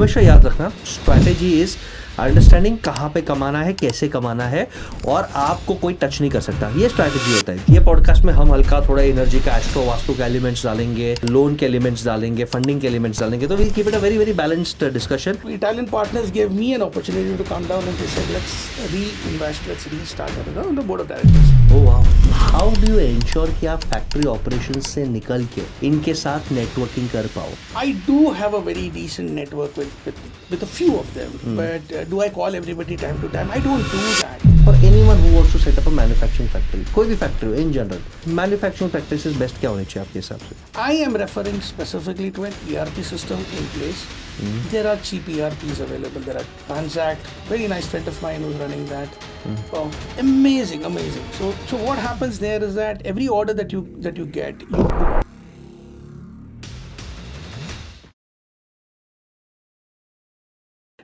हमेशा याद रखना, स्ट्रैटेजी इज अंडरस्टैंडिंग कहाँ पे कमाना है, कैसे कमाना है, और आपको कोई टच नहीं कर सकता। ये स्ट्रैटेजी होता है। ये पॉडकास्ट में हम हल्का थोड़ा एनर्जी का, एस्ट्रो वास्तु के एलिमेंट्स डालेंगे, लोन के एलिमेंट्स डालेंगे, फंडिंग के एलिमेंट्स डालेंगे, तो we keep it a very very balanced discussion. Italian partners gave me an opportunity to come down and they said, let's reinvest, let's restart on the board of directors. ओह वाह, how do you ensure कि आप factory operations से निकल के इनके साथ networking कर पाओ? I do have a very decent network with a few of them, but do I call everybody time to time? I don't do that. For anyone who wants to set up a manufacturing factory, कोई भी factory in general, manufacturing practices best क्या होनी चाहिए आपके हिसाब से? I am referring specifically to an ERP system in place. There are cheap ERPs available. There are Transact, very nice friend of mine who's running that. Oh, amazing. So what happens there is that every order that you get, you book.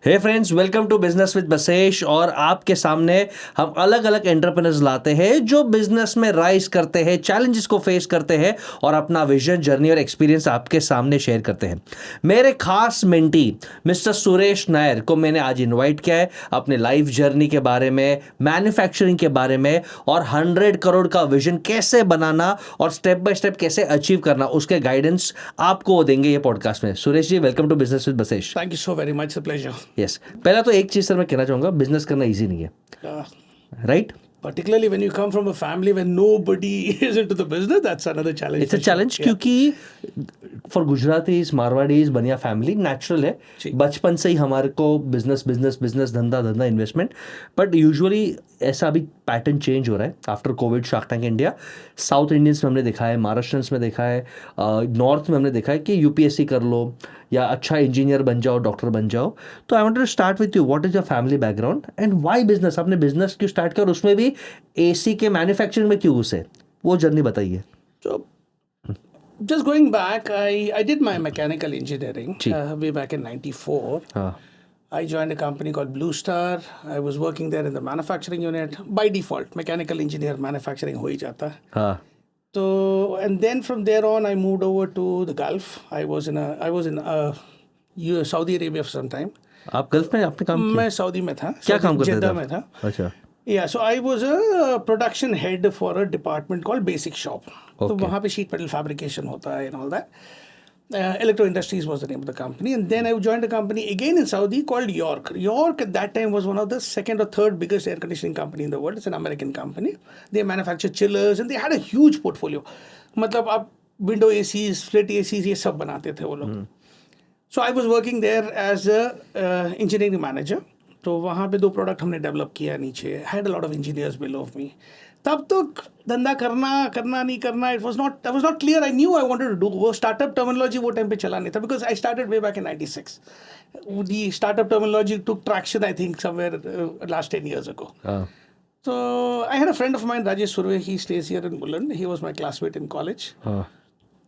Hey friends, welcome to business with Basesh. और आपके सामने हम अलग अलग entrepreneurs लाते हैं जो business में rise करते हैं, चैलेंजेस को फेस करते हैं और अपना विजन, जर्नी और एक्सपीरियंस आपके सामने शेयर करते हैं। मेरे खास मेंटी मिस्टर सुरेश नायर को मैंने आज इनवाइट किया है अपने लाइफ जर्नी के बारे में, मैन्युफैक्चरिंग के बारे में, और 100 करोड़ का विजन कैसे बनाना और स्टेप बाय स्टेप कैसे अचीव करना, उसके गाइडेंस आपको देंगे ये पॉडकास्ट में। Suresh ji, welcome to business with Basesh. Thank you so very much. It's a pleasure. Yes, पहला तो एक चीज सर मैं कहना चाहूंगा, बिजनेस करना इजी नहीं है, right? Particularly when you come from a family where nobody is into the business, that's another challenge. It's a challenge, क्योंकि फॉर गुजरातीज, मारवाड़ीज, बनिया फैमिली नेचुरल है, बचपन से ही हमारे को बिजनेस बिजनेस बिजनेस, धंधा धंधा, इन्वेस्टमेंट। बट यूजुअली ऐसा अभी पैटर्न चेंज हो रहा है after Covid, shark tank India. South Indians में हमने देखा है, महाराष्ट्रंस में देखा है, नॉर्थ में हमने देखा है कि यूपीएससी कर लो या अच्छा इंजीनियर बन जाओ, डॉक्टर बन जाओ। तो I want to start with you, what is your family background and why business? आपने बिजनेस क्यों स्टार्ट किया और उसमें भी एसी के मैन्युफैक्चरिंग में क्यों घुसे, वो जर्नी बताइए। So, just going back, I did my mechanical engineering way back in '94. I joined a company called Blue Star. I was working there in the manufacturing unit. By default, mechanical engineer manufacturing हो ही जाता है. So, and then from there on, I moved over to the Gulf. I was in Saudi Arabia for some time. आप gulf में आपने काम किया? मैं Saudi में था. क्या काम करते थे? जिद्दा में था. अच्छा. Yeah, so I was a production head for a department called Basic Shop. तो वहाँ पे sheet metal fabrication होता है and all that. Electro Industries was the name of the company, and then I joined a company again in Saudi called York. York at that time was one of the second or third biggest air conditioning company in the world. It's an American company. They manufacture chillers and they had a huge portfolio. मतलब आप window ACs, split ACs ये सब बनाते थे वो लोग. So I was working there as a engineering manager. तो वहाँ पे 2 प्रोडक्ट हमने डेवलप किया नीचे. Had a lot of engineers below me. तब तक धंधा करना नहीं करना, I was not clear. I knew I wanted to do. वो startup terminology वो टाइम पे चला नहीं था, because I started way back in '96. The startup terminology took traction, I think, somewhere last 10 years ago. So I had a friend of mine, Rajesh Surve. He stays here in Mulund. He was my classmate in college.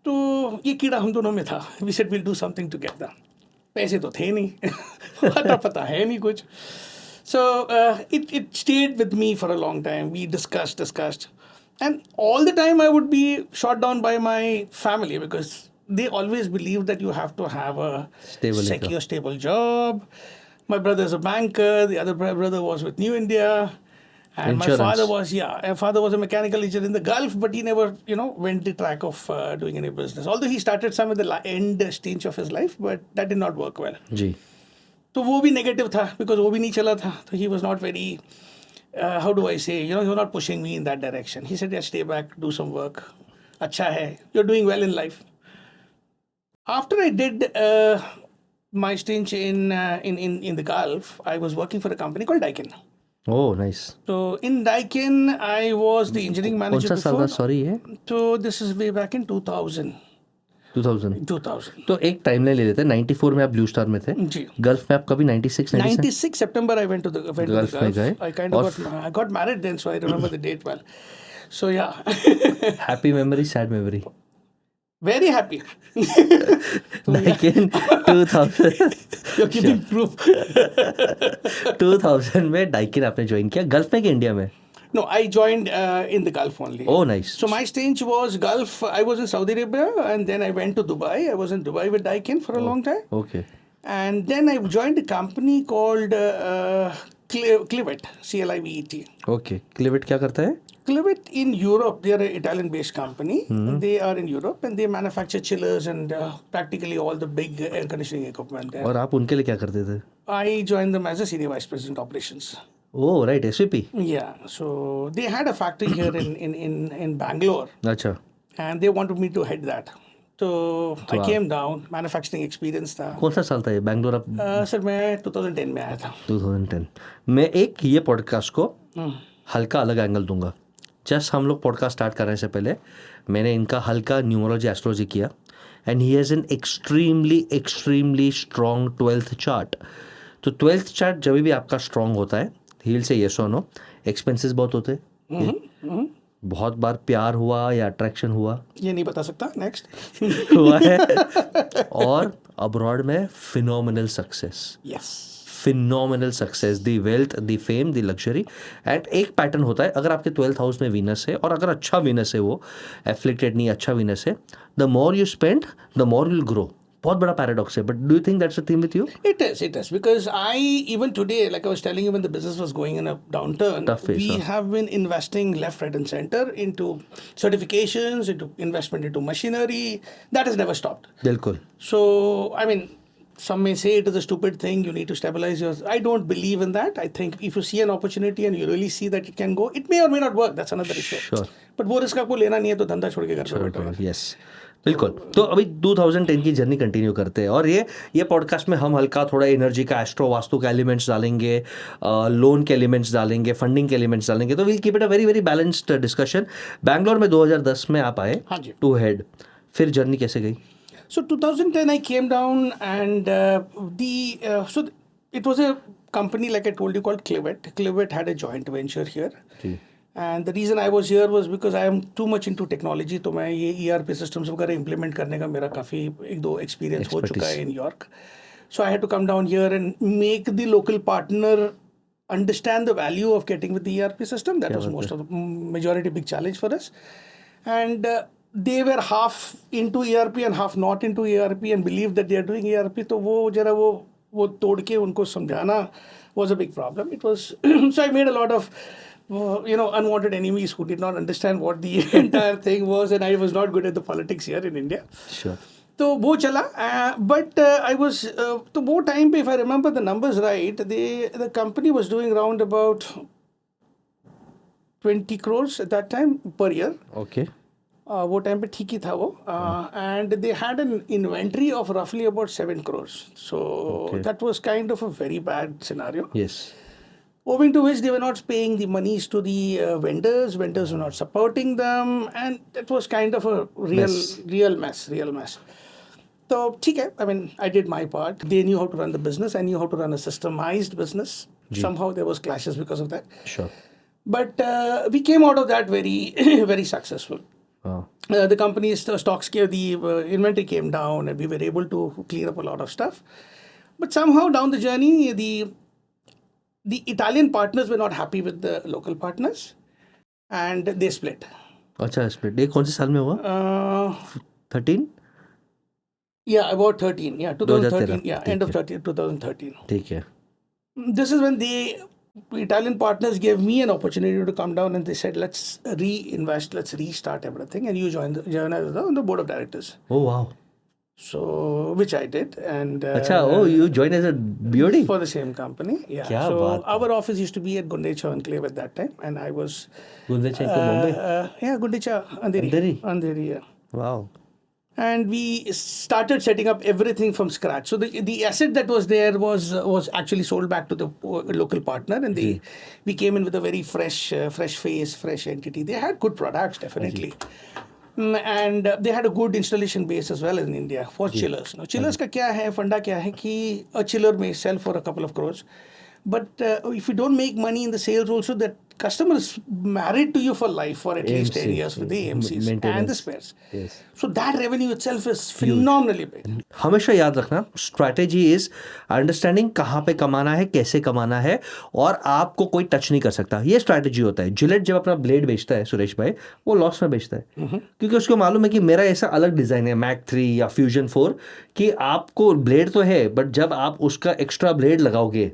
तो ये कीड़ा हम दोनों में था. We said we'll do something together. पैसे तो थे नहीं, पता है नहीं कुछ. So it stayed with me for a long time. We discussed, and all the time I would be shot down by my family, because they always believed that you have to have a secure, stable job. My brother's a banker. The other brother was with New India. And Insurance. my father was a mechanical engineer in the Gulf, but he never, went the track of doing any business. Although he started some at the end stage of his life, but that did not work well. जी. तो वो भी negative था, because वो भी नहीं चला था. तो he was not very, how do I say, he was not pushing me in that direction. He said, yeah, stay back, do some work. अच्छा है, you're doing well in life. After I did my stint in the Gulf, I was working for a company called Daikin. Oh, nice. So in Daikin, I was the engineering manager कौन सा साल before. था, sorry है? So this is way back in 2000. 2000. तो एक timeline ले लेते हैं. 94 में आप ब्लू स्टार में थे. जी. गल्फ में आप कभी 96 September I went to the Gulf. में गए. I got married then, so I remember the date well. So yeah. Happy memory, sad memory. Very happy. Daikin 2000. You're giving proof. 2000 में Daikin आपने join किया. Gulf में कि India में? No, I joined in the Gulf only. Oh, nice. So my stage was Gulf. I was in Saudi Arabia, and then I went to Dubai. I was in Dubai with Daikin for a long time. Okay. And then I joined a company called Clivet, CLIVET. Okay, Clivet क्या करता है? Clivet in Europe, they are an Italian-based company. They are in Europe and they manufacture chillers and practically all the big air conditioning equipment there. और आप उनके लिए क्या करते थे? I joined them as a senior vice president operations. Oh right, SVP. Yeah, so they had a factory here in Bangalore, अच्छा. and they wanted me to head that. So I came down, manufacturing experience था. कौन सा साल था ये बैंगलोर आप? Sir मैं 2010 में आया था. 2010. मैं एक ये पॉडकास्ट को हल्का अलग एंगल दूंगा. जस्ट हम लोग पॉडकास्ट स्टार्ट करने से पहले मैंने इनका हल्का न्यूमरोलॉजी एस्ट्रोलॉजी किया and he has an extremely strong 12th chart. तो 12th चार्ट जब भी आपका स्ट्रॉन्ग होता है, ही विल से येस और नो. एक्सपेंसेस बहुत होते हैं, बहुत बार प्यार हुआ या अट्रैक्शन हुआ, ये नहीं बता सकता. नेक्स्ट हुआ है. और अब्रॉड में phenomenal success, yes. Phenomenal success, the wealth, the fame, the luxury. And एक पैटर्न होता है, अगर आपके 12th हाउस में वीनस है और अगर अच्छा वीनस है, वो एफ्लिक्टेड नहीं, अच्छा वीनस है, the more you spend the more will grow. बहुत बड़ा पैराडॉक्स है, but do you think that's a theme with you? It is because I even today, like I was telling you, when the business was going in a downturn, Tough phase, we have been investing left, right, and center into certifications, into investment into machinery. That has never stopped. बिल्कुल. So I mean, some may say it is a stupid thing. You need to stabilize your. I don't believe in that. I think if you see an opportunity and you really see that it can go, it may or may not work. That's another issue. Sure. But वो risk आपको लेना नहीं है तो धंधा छोड़ के घर पे बैठो. यस, बिल्कुल. तो अभी 2010 की जर्नी कंटिन्यू करते हैं और ये पॉडकास्ट में हम हल्का थोड़ा एनर्जी का, एस्ट्रो वास्तु के एलिमेंट्स डालेंगे, लोन के एलिमेंट्स डालेंगे, फंडिंग के एलिमेंट्स डालेंगे. तो will keep it a very very balanced discussion. Bangalore में 2010 में आप आए हाँ जी. टू हेड, फिर जर्नी कैसे गई? So 2010 I came down and so it was a company like I told you called Clivet. Clivet had a joint venture here. And the reason I was here was because I am too much into technology. तो मैं ये ERP systems वगैरह implement करने का मेरा काफ़ी एक दो experience हो चुका है in New York. So I had to come down here and make the local partner understand the value of getting with the ERP system. That was most of the majority big challenge for us. And they were half into ERP and half not into ERP and believed that they are doing ERP. तो वो जरा वो तोड़ के उनको समझाना was a big problem. It was so I made a lot of unwanted enemies who did not understand what the entire thing was, and I was not good at the politics here in India. Sure. तो वो चला, but I was तो वो time पे if I remember the numbers right, the company was doing around about 20 crores at that time per year. Okay. वो time पे ठीक ही था वो. And they had an inventory of roughly about 7 crores. So that was kind of a very bad scenario. Yes. Owing to which they were not paying the monies to the vendors. Vendors were not supporting them, and it was kind of a real mess. So ठीक है. I mean, I did my part. They knew how to run the business. I knew how to run a systemized business. Somehow there was clashes because of that. Sure. But we came out of that very very successful. Wow. The company's stocks, the inventory came down, and we were able to clear up a lot of stuff. But somehow down the journey, the Italian partners were not happy with the local partners, and they split. अच्छा, split. ये कौन से साल में हुआ? 13? Yeah, about 13. Yeah, 2013. Yeah, end of 2013. ठीक है. This is when the Italian partners gave me an opportunity to come down, and they said, let's reinvest, let's restart everything, and you join as on the board of directors. Oh wow. So which I did, and अच्छा, you joined as a BOD for the same company. Yeah. क्या so बात है? our office used to be at Gundecha Enclave at that time, and I was Gundecha इनको Mumbai. yeah, Gundecha Andheri. Yeah. Wow. And we started setting up everything from scratch. So the asset that was there was actually sold back to the local partner, and we came in with a very fresh face, fresh entity. They had good products, definitely. And they had a good installation base as well in India for chillers. Now, chillers का क्या है, फंडा क्या है कि a chiller may sell for a couple of crores, but if you don't make money in the sales also, that customer is married to you for life for at least 10 AMC, years with the AMCs and the maintenance. spares. Yes. So that revenue itself is phenomenally big. हमेशा याद रखना, strategy is understanding कहाँ पे कमाना है, कैसे कमाना है, और आपको कोई टच नहीं कर सकता. ये स्ट्रैटेजी होता है. जिलेट जब अपना ब्लेड बेचता है सुरेश भाई, वो लॉस में बेचता है, क्योंकि उसको मालूम है कि मेरा ऐसा अलग डिजाइन है मैक 3 या फ्यूजन 4 कि आपको ब्लेड तो है, बट जब आप उसका एक्स्ट्रा ब्लेड लगाओगे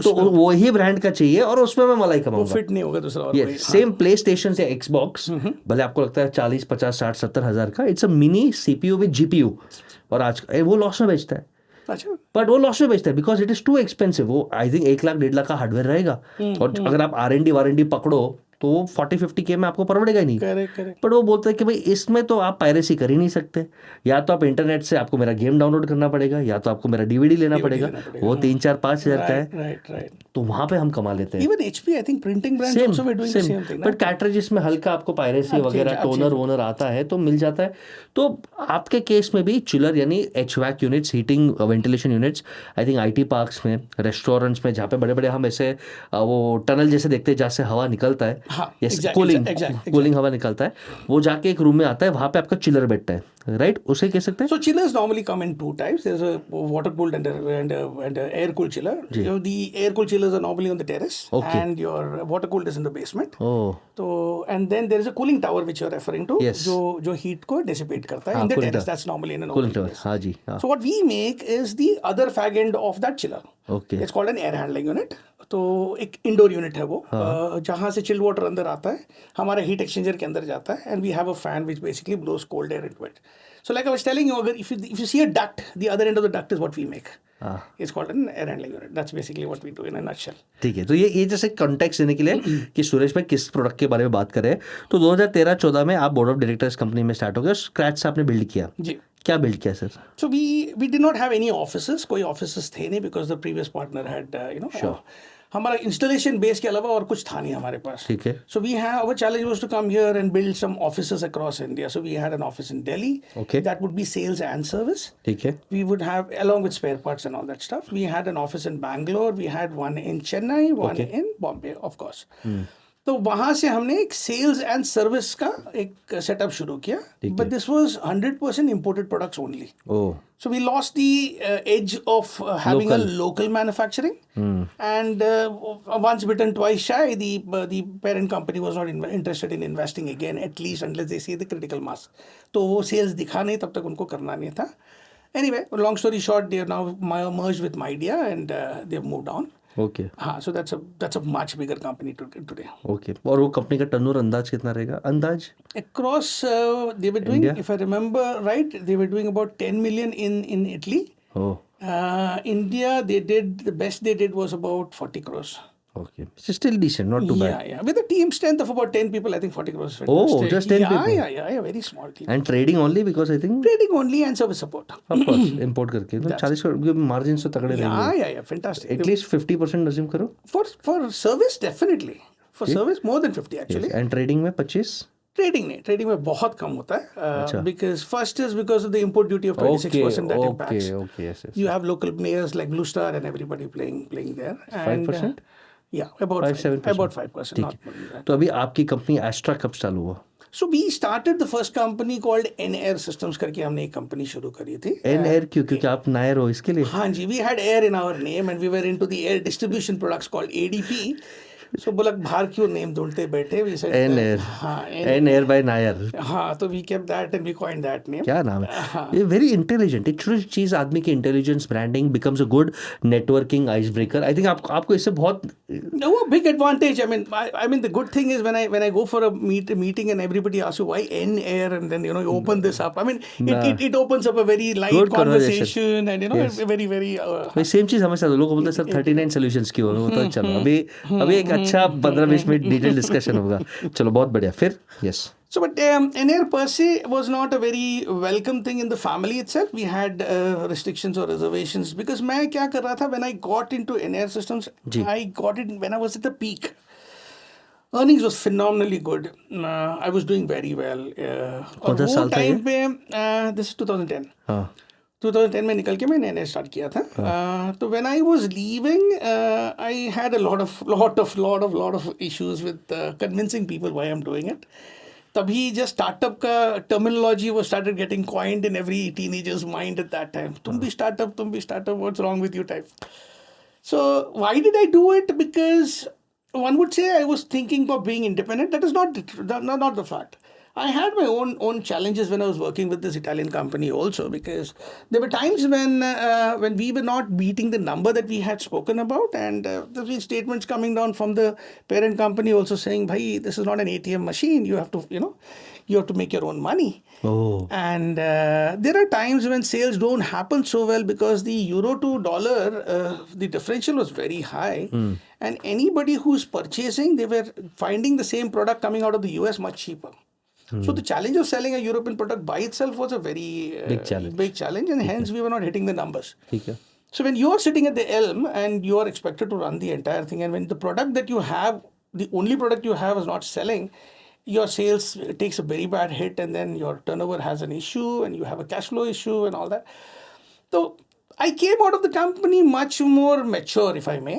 तो वही ब्रांड का चाहिए और उसमें मैं मलाई वो कमाऊंगा. फिट नहीं होगा दूसरा और कोई. सेम प्ले स्टेशन से एक्सबॉक्स, भले आपको लगता है 40 50 60 70 हजार का, it's a mini CPU with GPU, और आज वो लॉस में बेचता है. अच्छा. बट वो लॉस में बेचता है because it is too expensive. वो आई थिंक 1 लाख 1.5 लाख का हार्डवेयर रहेगा, और अगर आप R&D वारंटी पकड़ो तो वो 40-50 के में आपको परवड़ेगा ही नहीं. करेक्ट. बट वो बोलते हैं कि भाई इसमें तो आप पायरेसी कर ही नहीं सकते, या तो आप इंटरनेट से आपको मेरा गेम डाउनलोड करना पड़ेगा, या तो आपको मेरा DVD लेना पड़ेगा. वो 3-4-5 हजार का है. राइट. तो वहां पे हम कमा लेते हैं. Even HP, I think printing brands also were doing the same thing. But cartridges में हल्का आपको पायरेसी वगैरह टोनर वोनर आता है तो मिल जाता है. तो आपके केस में भी चिलर यानी HVAC units, heating ventilation units, I think IT parks में, रेस्टोरेंट्स में, जहाँ पे बड़े बड़े हम ऐसे वो टनल जैसे देखते हैं जहाँ से हवा निकलता है, हाँ, यस, exactly. कूलिंग हवा निकलता है, वो जाके एक रूम में आता है, वहां पे आपका चिलर बैठता है, राइट? उसे कह सकते हैं. So chillers normally come in two types. There's a water cooled and a air cooled chiller. The air cooled chillers are normally on the terrace, and your water cooled is in the basement. Oh. So and then there is a cooling tower which you're referring to, Yes. जो heat को dissipate करता है in the terrace. That's normally in an cooling open tower. place. हाँ जी. हाँ. So what we make is the other fag end of that chiller. Okay. It's called an air handling unit. तो एक indoor unit है वो, जहाँ से chilled water अंदर आता है, हमारे हीट एक्सचेंजर के अंदर जाता है, and we have a fan which basically blows cold air into it. So like I was telling you, अगर if you see a duct, the other end of the duct is what we make. It's called an air handling unit. That's basically what we do in a nutshell. ठीक है. तो ये जैसे context देने के लिए कि सुरेश भाई किस प्रोडक्ट के बारे में बात करें, तो 2013-14 में आप बोर्ड ऑफ डायरेक्टर्स कंपनी में स्टार्ट हो गए, स्क्रैच से आपने बिल्ड किया. जी. क्या बिल्ड किया sir? So we did not have any offices. कोई offices थे नहीं, because the previous partner had हमारा इंस्टॉलेशन बेस के अलावा और कुछ था नहीं हमारे पास. ठीक है. So we have, our challenge was to come here and build some offices across India. So we had an office in Delhi. Okay. That would be sales and service. ठीक है. We would have, along with spare parts and all that stuff. We had an office in Bangalore. We had one in Chennai, one in Bombay, of course. तो वहाँ से हमने एक sales and service का एक setup शुरू किया, but this was 100% imported products only. So we lost the edge of having a local manufacturing, and once bitten twice shy. The parent company was not interested in investing again, at least unless they see the critical mass. तो वो sales दिखा नहीं, तब तक उनको करना नहीं था. Anyway, long story short, they are now merged with Midea, and they have moved on. Okay. हाँ, so that's a much bigger company today. Okay. और वो कंपनी का टर्नओवर अंदाज कितना रहेगा? अंदाज across they were doing, if I remember right, they were doing about 10 million in Italy. India, the best they did was about 40 crores. Okay. It's still decent, not too bad. Yeah. With a team strength of about 10 people, I think 40 crores is Oh, fantastic. just 10 people? Yeah, very small team. And trading only, because I think Trading only and service support. of course import करके तो 40 margin से तगड़े रहेंगे. Yeah, fantastic. At least 50% assume करो. For service, definitely. For service, more than 50 actually. Yes. And trading में 25? Trading में बहुत कम होता है, because first is because of the import duty of 26% that impacts. Okay, yes. You have local players like Blue Star and everybody playing there. 5%? Yeah, about 5%. About 5%. Not more than that. तो अभी आपकी company extra कब चालू हुआ? So we started the first company called N-Air Systems करके हमने एक company शुरू करी थी. N-Air क्यों? क्योंकि आप नायर हो इसके लिए? हाँ जी, we had air in our name and we were into the air distribution products called ADP. So बोला बाहर क्यों नेम ढूंढते बैठे? We said N-Air. हाँ, N-Air by नायर. हाँ, तो we kept that and we coined that name. क्या नाम है? ये very intelligent. एक छोटी चीज आदमी की intelligence branding becomes a good networking icebreaker. I think आपको इससे बहुत No, a big advantage. I mean, the good thing is when I go for a meeting and everybody asks you why N-Air, and then you open this up. I mean, it opens up a very light Good conversation and Yes. very very. भाई same चीज हमें साथ लोग बोलते हैं sir 39 solutions क्यों हो, तो चलो अभी एक अच्छा 15-20 मिनट डिटेल डिस्कशन होगा. चलो बहुत बढ़िया. फिर yes. So, but N-Air per se was not a very welcome thing in the family itself. We had restrictions or reservations because मैं क्या कर रहा था when I got into N-Air Systems, I got it when I was at the peak. Earnings was phenomenally good. I was doing very well. और वो time पे this is 2010. 2010 में निकल के मैंने NS स्टार्ट किया था. तो when I was leaving, I had a lot of issues with convincing people why I'm doing it. तभी जो स्टार्टअप का टर्मिनोलॉजी वो started getting coined in every teenager's mind at that time. तुम भी startup, what's wrong with you type. So why did I do it? Because one would say I was thinking of being independent. That is not the fact. I had my own challenges when I was working with this Italian company also, because there were times when we were not beating the number that we had spoken about, and there were statements coming down from the parent company also saying, "Bhai, this is not an ATM machine. You have to, you have to make your own money." Oh. And there are times when sales don't happen so well because the euro to dollar, the differential was very high. And anybody who's purchasing, they were finding the same product coming out of the US much cheaper. So the challenge of selling a European product by itself was a very big challenge, and hence we were not hitting the numbers. Okay. So when you're sitting at the helm and you are expected to run the entire thing, and when the product that you have, the only product you have is not selling, your sales takes a very bad hit, and then your turnover has an issue, and you have a cash flow issue and all that. So I came out of the company much more mature, if I may.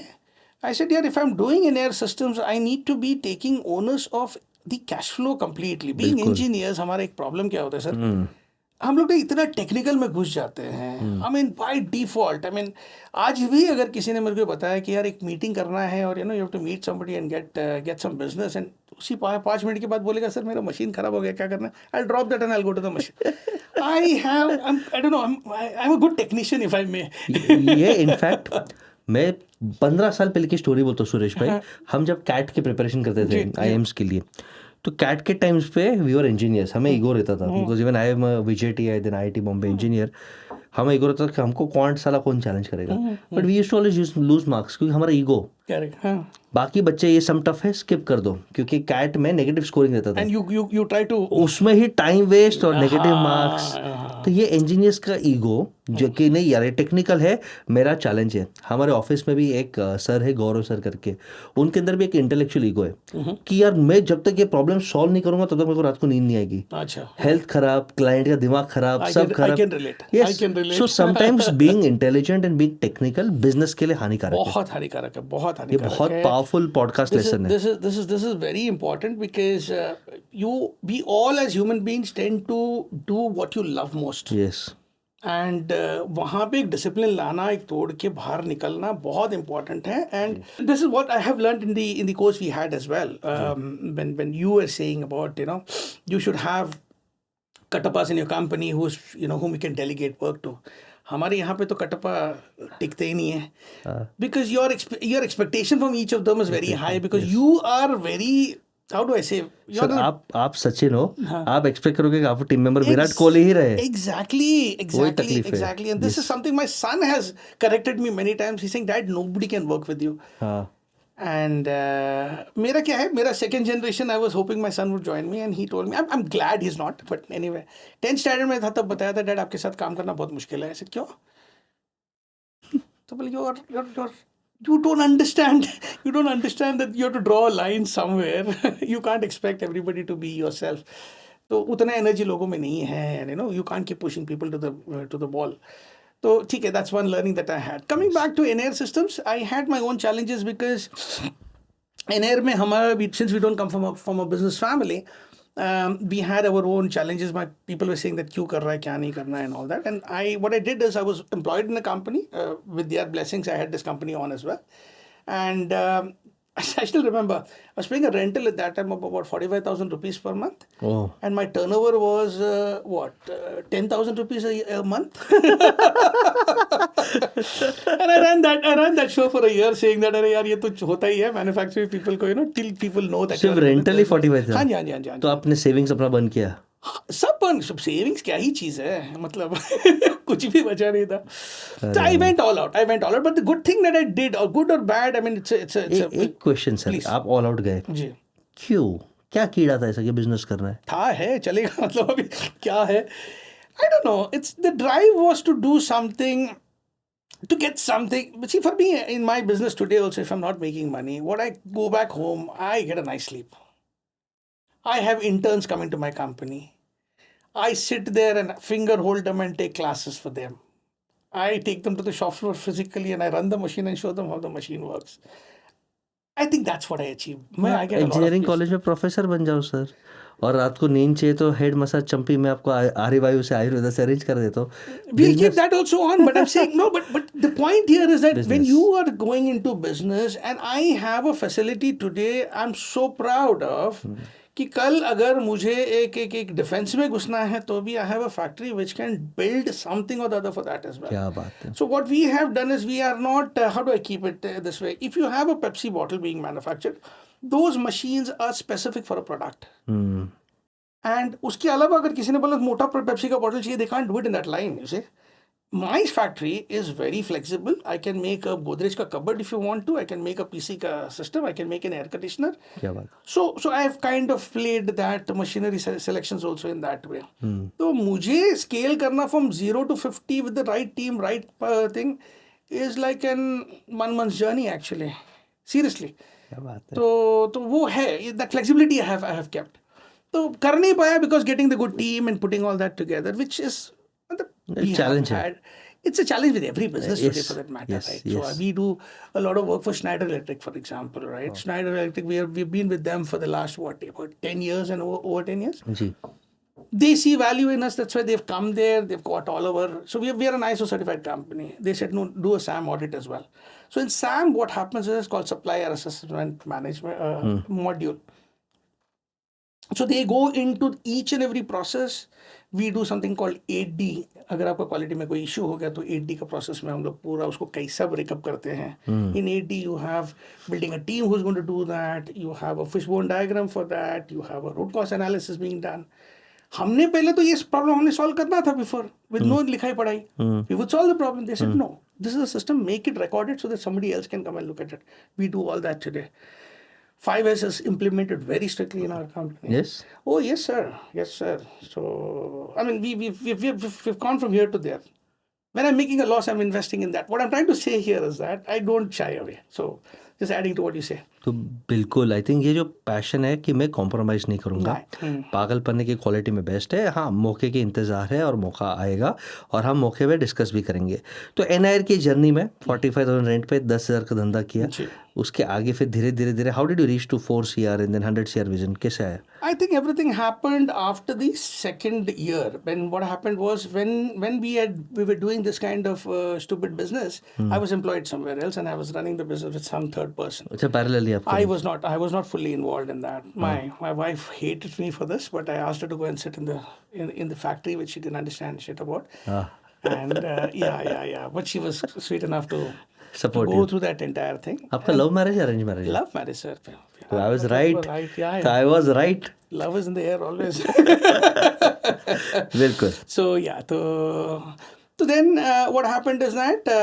I said, yeah, if I'm doing in air systems, I need to be taking onus of the cash flow completely. Being engineers, हमारा एक problem क्या होता है sir, हम लोग इतना technical में घुस जाते हैं. I mean by default, I mean आज भी अगर किसी ने मेरे को बताया कि यार एक मीटिंग करना है और you have to meet somebody and get some business, and उसी 5 मिनट के बाद बोलेगा सर मेरा मशीन खराब हो गया, क्या करना है, I drop that and I go to the machine. I don't know, I am a good technician if I may. ये इनफैक्ट मैं 15 साल पहले की स्टोरी बोलता हूँ सुरेश भाई. हम जब कैट की प्रिपरेशन करते थे IIMs के लिए, तो कैट के टाइम्स पे वी वर इंजीनियर्स, हमें ईगो रहता था, because even I am VJTI then IIT Bombay engineer. हमें ईगो रहता था कि हमको क्वांट साला कौन चैलेंज करेगा, but we used to always lose marks क्योंकि हमारा ईगो. बाकी बच्चे ये सम टफ है स्किप कर दो, क्योंकि कैट में नेगेटिव स्कोरिंग रहता था, एंड यू ट्राई टू उसमें ही टाइम वेस्ट और नेगेटिव मार्क्स. तो ये इंजीनियर्स का ईगो जो कि नहीं यार ये टेक्निकल है, मेरा चैलेंज है. हमारे ऑफिस में भी एक सर है, गौरव सर करके, उनके अंदर भी एक इंटेलेक्चुअल ईगो है कि यार मैं जब तक ये प्रॉब्लम सॉल्व नहीं करूंगा तब तक मेरे को रात को नींद नहीं आएगी. अच्छा, हेल्थ खराब, क्लाइंट का दिमाग खराब, सब खराब. I can relate. So sometimes being intelligent and being technical business के लिए हानिकारक है. बहुत हानिकारक है, बहुत ये हानिकारक बहुत है. पावरफुल पॉडकास्ट लेसन है. This is very important because we all as human beings tend to do what you love most. Yes. And वहाँ पे एक डिसिप्लिन लाना, एक तोड़ के बाहर निकलना बहुत इंपॉर्टेंट है. And this is what I have learned in the course we had as well. When you are saying about you should have Kattappas in your company whom you can delegate work to. हमारे यहाँ पे तो कटप्पा टिकते ही नहीं है, because your expectation from each of them is very high, because you are very, how do I say? Sir आप सचिन हो, आप एक्सपेक्ट करोगे कि आपको टीम मेंबर विराट कोहली ही रहे. Exactly. And this is something my son has corrected me many times. He's saying, Dad, nobody can work with you. And मेरा क्या है, मेरा second generation, I was hoping my son would join me, and he told me, I'm glad he's not, but anyway, 10th standard में था तब बताया था, Dad आपके साथ काम करना बहुत मुश्किल है. ऐसे क्यों? तो बोले you don't understand that you have to draw a line somewhere. You can't expect everybody to be yourself. तो उतना एनर्जी लोगों में नहीं है, and you can't keep pushing people to the wall. तो ठीक है, that's one learning that I had. Coming back to NAir systems, I had my own challenges because NAir में हमारा, since we don't come from a business family, we had our own challenges. My people were saying that क्यों कर रहा है, क्या नहीं करना है, and all that. And what I did is I was employed in a company. With their blessings, I had this company on as well. And I still remember I was paying a rental at that time of about 45,000 rupees per month. Oh. And my turnover was 10,000 rupees a month. And I ran that show for a year, saying that अरे यार ये तो होता ही है manufacturing people को, till people know that. सिर्फ rental ही 45,000. हाँ जी. तो आपने सेविंग्स अपना बंद किया? सब सेविंग्स क्या ही चीज है, मतलब कुछ भी बचा नहीं था. So I went all out, but the good thing that I did, or good or bad, I mean it's एक क्वेश्चन सर, आप ऑल आउट गए जी, क्यों? क्या कीड़ा था ऐसा कि बिजनेस करना है? है चलेगा, मतलब अभी क्या है, I don't know. It's the drive was to do something, to get something. But see, for me in my business today also, if I'm not making money, what I go back home, I get a nice sleep. I have interns coming to my company. I sit there and finger hold them and take classes for them. I take them to the shop floor physically and I run the machine and show them how the machine works. I think that's what I achieve. I get a lot of engineering peace. College में professor बन जाओ sir, और रात को नींद चाहिए तो head massage चंपी में आपको आर्यवायु से आयुर्वेदा से अरेंज कर देता हूँ. We'll keep that also on, but I'm saying no. But the point here is that when Business. you are going into business, and I have a facility today, I'm so proud of. कि कल अगर मुझे एक defence में घुसना है तो भी I have a factory which can build something or the other for that as well. क्या बात है. So what we have done is we are not, how do I keep it this way? If you have a Pepsi bottle being manufactured, those machines are specific for a product. And उसके अलावा अगर किसी ने बोला मोटा Pepsi का bottle चाहिए, they can't do it in that line, you see. My factory is very flexible. I can make a Godrej ka cupboard if you want to. I can make a PC ka system. I can make an air conditioner. क्या बात. So I have kind of played that machinery selections also in that way. तो मुझे scale करना from 0 to 50 with the right team, right thing is like an 1 month's journey actually. Seriously. क्या बात है. तो वो है, that flexibility I have kept. तो कर नहीं पाया because getting the good team and putting all that together, which is A challenge. It's a challenge with every business Yes, today for that matter, yes, right? yes. So we do a lot of work for Schneider Electric, for example, right? Schneider Electric, we've been with them for the last about 10 years and over 10 years. Ji. They see value in us. That's why they've come there. They've got all over. So we are an ISO certified company. They said, no, do a SAM audit as well. So in SAM, what happens is it's called Supplier Assessment Management module. So they go into each and every process. We do something called 8D. अगर आपका quality में कोई issue हो गया तो 8D का process में हम लोग पूरा उसको कैसा ब्रेकअप करते हैं. In 8D you have building a team who's going to do that. You have a fishbone diagram for that. You have a root cause analysis being done. हमने पहले तो ये प्रॉब्लम हमने सॉल्व करना था before with no लिखाई पढ़ाई. We would solve the problem. They said no. This is a system. Make it recorded so that somebody else can come and look at it. We do all that today. 5S is implemented very strictly in our company. Yes. Oh yes, sir. Yes, sir. So I mean, we've gone from here to there. When I'm making a loss, I'm investing in that. What I'm trying to say here is that I don't shy away. So just adding to what you say. तो बिल्कुल I think ये जो passion है कि मैं compromise नहीं करूँगा, पागल पन्ने की क्वालिटी में बेस्ट है. हाँ, मौके के इंतज़ार है और मौका आएगा और हम मौके पे डिस्कस भी करेंगे. तो NIR की जर्नी में 45,000 रेंट पे 10,000 का धंधा किया, उसके आगे फिर धीरे धीरे धीरे how did you reach to 4 CR and then 100 CR vision, कैसे आया? I think everything happened after the second year. When what happened was when we were doing this kind of stupid business, I was employed somewhere else and I was running the business with some third person. अच्छा, parallelly आप I was not fully involved in that. My wife hated me for this, but I asked her to go and sit in the factory, which she didn't understand shit about. And yeah. But she was sweet enough to support go through that entire thing. आपका love marriage या arrange marriage? Love marriage, sir. I was right. Yeah. I was right. Love is in the air always. बिल्कुल. So yeah, so then what happened is that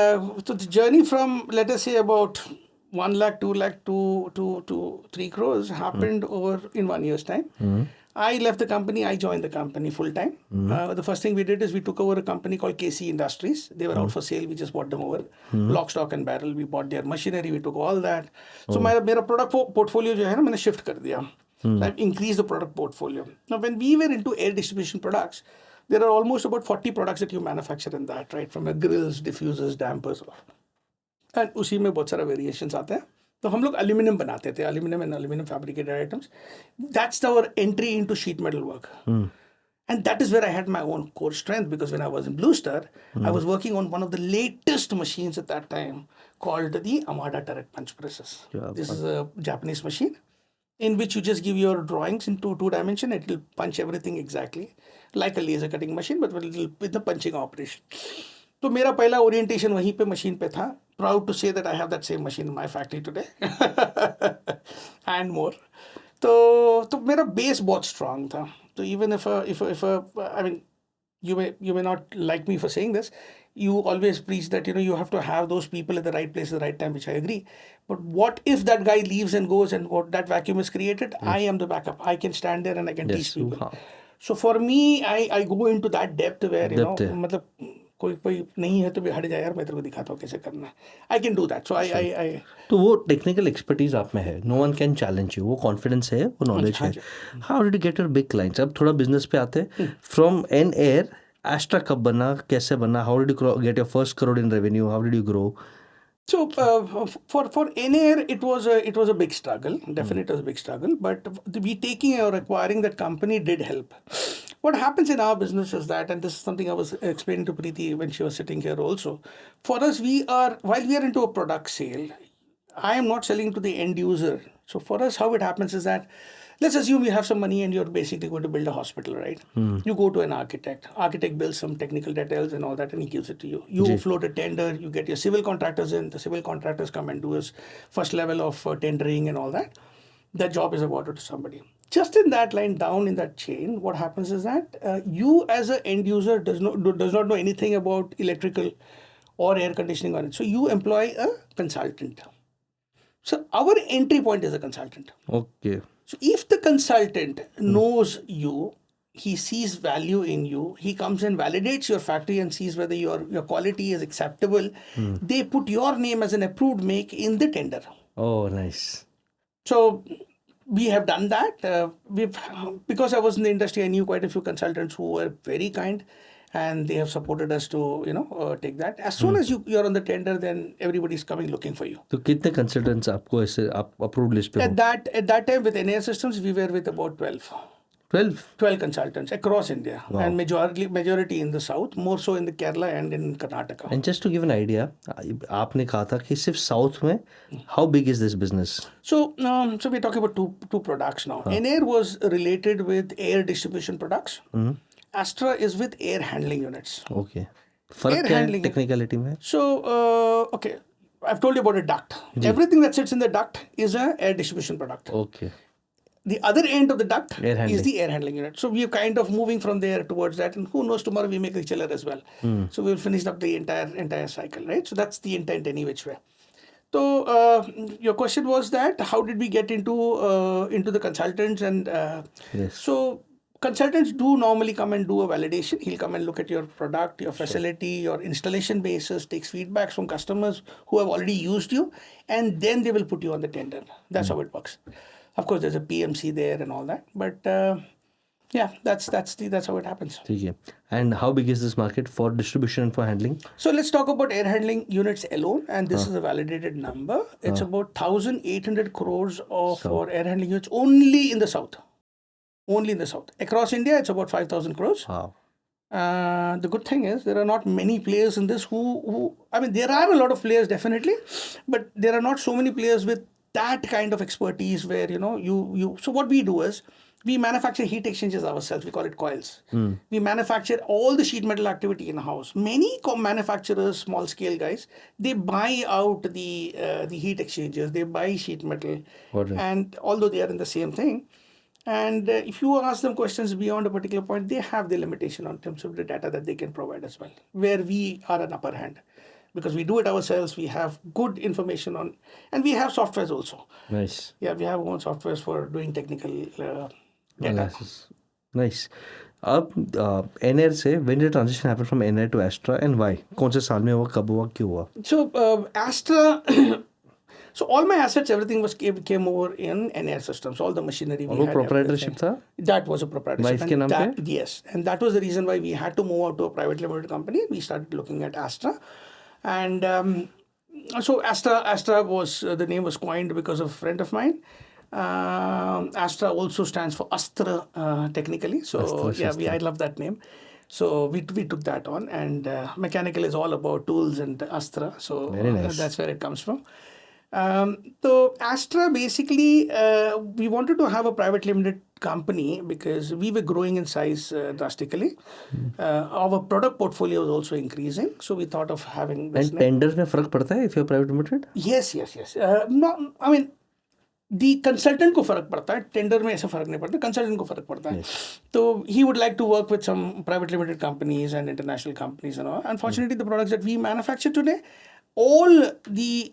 so the journey from, let us say, about 1 lakh, 2 lakh to 3 crores happened over in 1 year's time. I left the company. I joined the company full time. The first thing we did is we took over a company called KC Industries. They were out for sale. We just bought them over. Lock, stock and barrel. We bought their machinery. We took all that. So मेरा product portfolio जो है ना, मैंने shift कर दिया. So I've increased the product portfolio. Now when we were into air distribution products, there are almost about 40 products that you manufacture in that, right? From grills, diffusers, dampers, and उसी में बहुत सारा variations आते हैं. तो हम लोग aluminium बनाते थे, aluminium and aluminium fabricated items. That's our entry into sheet metal work. And that is where I had my own core strength, because when I was in Blue Star, I was working on one of the latest machines at that time called the Amada Turret Punch Presses. This is a Japanese machine in which you just give your drawings into 2 dimension. It will punch everything exactly like a laser cutting machine, but with the punching operation. तो मेरा पहला orientation वहीं पे machine पे था. Proud to say that I have that same machine in my factory today and more. तो मेरा base बहुत स्ट्रांग था. तो even if I mean, you may not like me for saying this. You always preach that you have to have those people at the right place at the right time, which I agree. But what if that guy leaves and goes and what that vacuum is created? I am the backup. I can stand there and I can teach people. So for me, I go into that depth where मतलब कोई नहीं है तो भी हट जाए यार, मैं तेरे को दिखाता हूँ कैसे करना है. I can do that. So I तो वो टेक्निकल एक्सपर्टीज आप में है. No one can challenge you. वो कॉन्फिडेंस है, वो नॉलेज है. How did you get your big clients? अब थोड़ा बिजनेस पे आते हैं. फ्रॉम NIR Astra कब बना, कैसे बना? How did you get your first crore in revenue? How did you grow? So for NAir, it was a big struggle. Definitely, it was a big struggle. But we taking or acquiring that company did help. What happens in our business is that, and this is something I was explaining to Preeti when she was sitting here also. For us, while we are into a product sale, I am not selling to the end user. So for us, how it happens is that, let's assume you have some money and you're basically going to build a hospital, right? You go to an architect. Architect builds some technical details and all that, and he gives it to you. You float a tender. You get your civil contractors in. The civil contractors come and do his first level of tendering and all that. That job is awarded to somebody. Just in that line down in that chain, what happens is that you as an end user does not know anything about electrical or air conditioning on it. So you employ a consultant. So our entry point is a consultant. Okay. So if the consultant knows you, he sees value in you, he comes and validates your factory and sees whether your quality is acceptable, they put your name as an approved make in the tender. Oh, nice. So we have done that. Because I was in the industry, I knew quite a few consultants who were very kind, and they have supported us to take that. As soon as you're on the tender, then everybody's coming looking for you. तो कितने consultants आपको ऐसे आप approved list पे हो? At that time with NAir Systems, we were with about 12. 12 consultants across India, and majority in the south, more so in the Kerala and in Karnataka. And just to give an idea, आपने कहा था कि सिर्फ south में, how big is this business? So we're talking about two products now. NAir was related with air distribution products. Astra is with air handling units. Okay. फर्क क्या है technicality में? So okay, I've told you about a duct. Everything that sits in the duct is a air distribution product. Okay. The other end of the duct Air is the air handling unit. So we're kind of moving from there towards that, and who knows, tomorrow we make a chiller as well. So we'll finish up the entire cycle, right? So that's the intent any which way. So your question was that how did we get into the consultants, and Yes. so consultants do normally come and do a validation. He'll come and look at your product, your facility, your installation basis, takes feedbacks from customers who have already used you, and then they will put you on the tender. That's how it works. Of course, there's a PMC there and all that, but yeah, that's how it happens. ठीक है. And how big is this market for distribution and for handling? So let's talk about air handling units alone, and this is a validated number. It's about 1,800 crores for air handling units only in the south. Only in the south. Across India, it's about 5,000 crores. Wow. The good thing is there are not many players in this who I mean, there are a lot of players definitely, but there are not so many players with that kind of expertise where so what we do is we manufacture heat exchangers ourselves. We call it coils. We manufacture all the sheet metal activity in house. Many manufacturers, small scale guys, they buy out the heat exchangers, they buy sheet metal, and although they are in the same thing, and if you ask them questions beyond a particular point, they have the limitation on terms of the data that they can provide as well, where we are an upper hand. Because we do it ourselves, we have good information on, and we have softwares also. Nice. Yeah, we have own softwares for doing technical data. Analysis. Nice. अब NAir से when did the transition happen from NAir to Astra, and why? कौन से साल में हुआ, कब हुआ, क्यों हुआ? So Astra, so all my assets, everything came over in NAir Systems. All the machinery we had. proprietorship था? That was a proprietorship. Wife के नाम पे? Yes, and that was the reason why we had to move out to a private limited company. We started looking at Astra. And so Astra was, the name was coined because of a friend of mine. Astra also stands for Astra technically. So I love that name. So we took that on, and mechanical is all about tools and Astra. So very nice. That's where it comes from. So Astra basically, we wanted to have a private limited company because we were growing in size drastically. Our product portfolio was also increasing, so we thought of having this. And tenders में फर्क पड़ता है if you're private limited? Yes. No, I mean, the consultant को फर्क पड़ता है, tender में ऐसा फर्क नहीं पड़ता, consultant को फर्क पड़ता है. So he would like to work with some private limited companies and international companies and all. Unfortunately, the products that we manufacture today, all the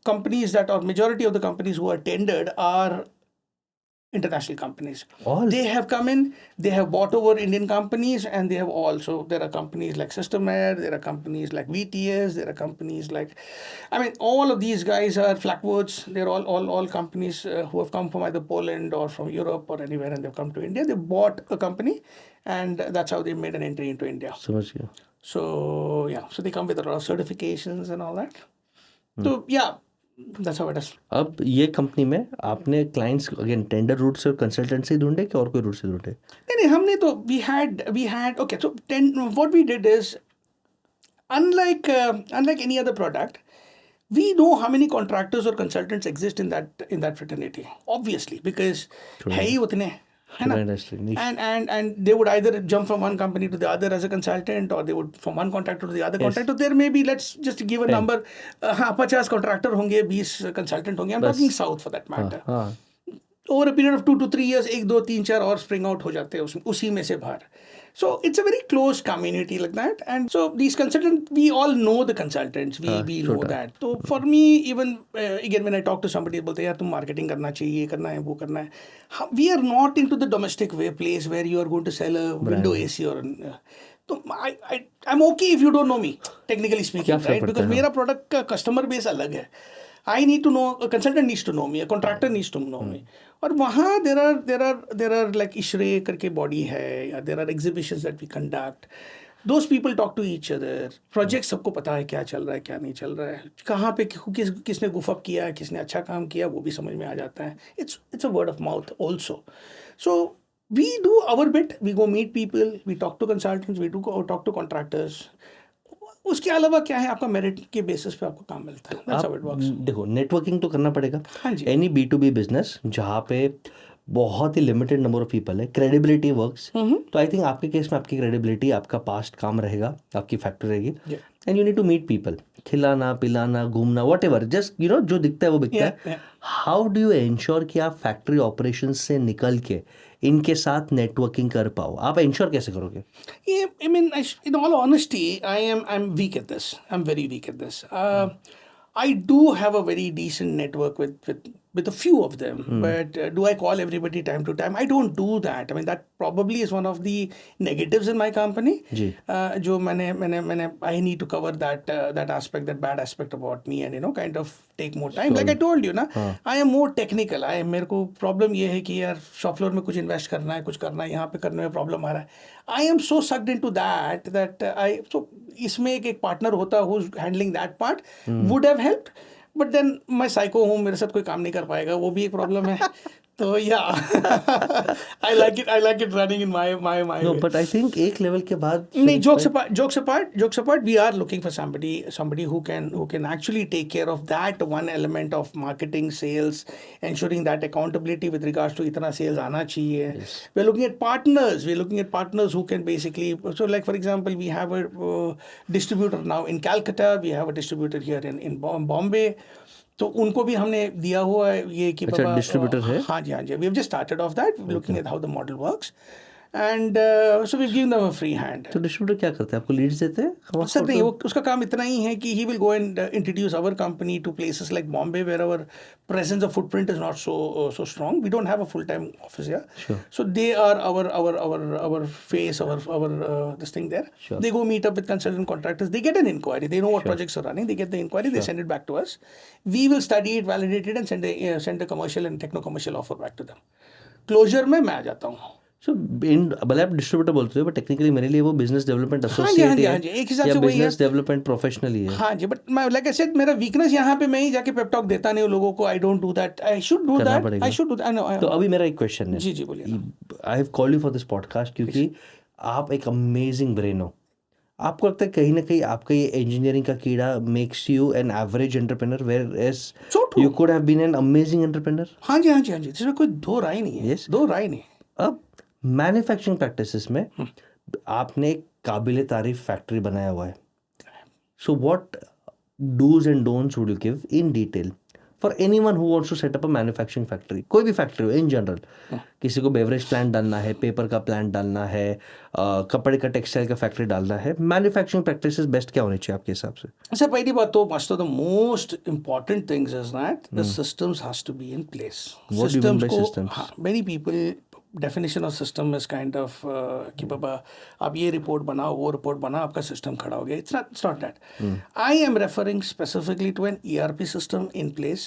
companies that are majority of the companies who are tendered are international companies. All? They have come in, they have bought over Indian companies, and they have also, there are companies like Systemair, there are companies like VTS, there are companies like, I mean, all of these guys are Flackwords. They're all companies who have come from either Poland or from Europe or anywhere, and they've come to India. They bought a company, and that's how they made an entry into India. समझ गया. So yeah, so they come with a lot of certifications and all that. So yeah, that's how it is. अब ये company में आपने clients again tender root से consultant से ढूंढे कि और कोई रूट से ढूंढे? नहीं, हमने तो we had okay. So what we did is, unlike any other product, we know how many contractors or consultants exist in that fraternity, obviously, because है ही उतने, है ना? And they would either jump from one company to the other as a consultant, or they would from one contractor to the other contractor. There may be, let's just give a number, हाँ 50 contractor होंगे, 20 consultant होंगे. I'm talking south for that matter. Over a period of 2 to 3 years, 1, 2, 3, 4 और spring out हो जाते हैं उसी में से बाहर. So it's a very close community like that. And so these consultants, we all know the consultants. We know that. So for me, even again, when I talk to somebody, बोलते हैं यार तुम marketing करना चाहिए, ये करना है, वो करना है. We are not into the domestic place where you are going to sell a window AC or. तो I'm okay if you don't know me, technically speaking, right? Because मेरा product का customer base अलग है. I need to know, a consultant needs to know me, a contractor needs to know me. और वहाँ there are like ISHRE करके body है, या there are exhibitions that we conduct. Those people talk to each other. Project सबको पता है क्या चल रहा है, क्या नहीं चल रहा है, कहाँ पे किसने goof up किया, किसने अच्छा काम किया, वो भी समझ में आ जाता है. It's a word of mouth also. So we do our bit. We go meet people, we talk to consultants, we do go talk to contractors. उसके अलावा क्या है, आपका मेरिट के बेसिस पे आपको काम मिलता है. That's how it works. देखो, नेटवर्किंग तो करना पड़ेगा. हाँ जी. एनी B2B बिजनेस जहाँ पे बहुत ही लिमिटेड नंबर ऑफ पीपल है, क्रेडिबिलिटी वर्क्स. तो आई थिंक आपके केस में आपकी क्रेडिबिलिटी, आपका पास्ट काम रहेगा, आपकी फैक्ट्री रहेगी, and you need to meet people. खिलाना पिलाना घूमना वट एवर, जस्ट जो दिखता है वो बिकता है. हाउ डू यू एंश्योर कि आप फैक्ट्री ऑपरेशन से निकल के इनके साथ नेटवर्किंग कर पाओ? आप इंश्योर कैसे करोगे? I mean, in all honesty, I'm weak at this. I'm very weak at this. I do have a very decent network with a few of them, but do I call everybody time to time? I don't do that. I mean, that probably is one of the negatives in my company. जो मैंने I need to cover that aspect, that bad aspect about me, and kind of take more time. Like I told you ना, I am more technical. मेरे को problem ये है कि यार shop floor में कुछ invest करना है, कुछ करना है, यहाँ पे करने में problem आ रहा है. I am so sucked into that so इसमें एक partner होता who's handling that part would have helped. But then मैं साइको हूँ, मेरे साथ कोई काम नहीं कर पाएगा, वो भी एक प्रॉब्लम है. तो या I like it running in my no, but I think एक लेवल के बाद नहीं, jokes apart, we are looking for somebody who can actually take care of that one element of marketing, sales, ensuring that accountability with regards to इतना sales आना चाहिए. We're looking at partners who can basically, so like for example, we have a distributor now in Calcutta, we have a distributor here in Bombay. तो उनको भी हमने दिया हुआ है ये कि अच्छा डिस्ट्रीब्यूटर है. हाँ जी. We have just started off that, looking at how the model works, and so we've given them a free hand. तो डिस्ट्रीब्यूटर क्या करते हैं, आपको लीड्स देते हैं? सर नहीं, वो उसका काम इतना ही है कि he will go and introduce our company to places like Bombay where our presence of footprint is not so strong. We don't have a full-time office here. Sure. So they are our face, our this thing there. Sure. They go meet up with consultant contractors. They get an inquiry. They know what projects are running. They get the inquiry. They send it back to us. We will study it, validate it, and send a commercial and techno-commercial offer back to them. Closure में मैं आ जाता हूँ. सो भले आप distributor बोलते हो, but technically मेरे लिए वो बिजनेस डेवलपमेंट एसोसिएट है, एक हिसाब से वही है, बिजनेस डेवलपमेंट प्रोफेशनल ही है. हाँ जी, बट मैं लाइक आई सेड, मेरा वीकनेस यहाँ पे मैं ही जाके पेप टॉक देता नहीं हूँ लोगों को. I don't do that. I should do that. तो अभी मेरा एक क्वेश्चन है. जी बोलिए. I have called you for this podcast क्योंकि आप एक अमेजिंग ब्रेन हो. आपको लगता है कहीं ना कहीं आपका ये इंजीनियरिंग का कीड़ा makes you an average entrepreneur, whereas you could have been an amazing entrepreneur? हाँ जी, इसमें कोई दो राय नहीं है. दो राय नहीं. अब मैन्युफैक्चरिंग प्रैक्टिसेस में आपने एक काबिल तारीफ फैक्ट्री बनाया हुआ है. So what do's and don'ts would you give in detail for anyone who wants to set up a manufacturing factory, कोई भी फैक्ट्री हो इन जनरल, किसी को बेवरेज प्लांट डालना है, पेपर का प्लांट डालना है, कपड़े का टेक्सटाइल का फैक्ट्री डालना है, मैन्युफैक्चरिंग प्रैक्टिसेस बेस्ट क्या होनी चाहिए आपके हिसाब से? अच्छा, पहली बात तो most of the most important things is that the systems has to be in place. What do you mean by को systems? हाँ, many people definition of system is kind of कि बाबा आप ये रिपोर्ट बनाओ, वो रिपोर्ट बनाओ, आपका system खड़ा हो गया. It's not that. I am referring specifically to an ERP system in place.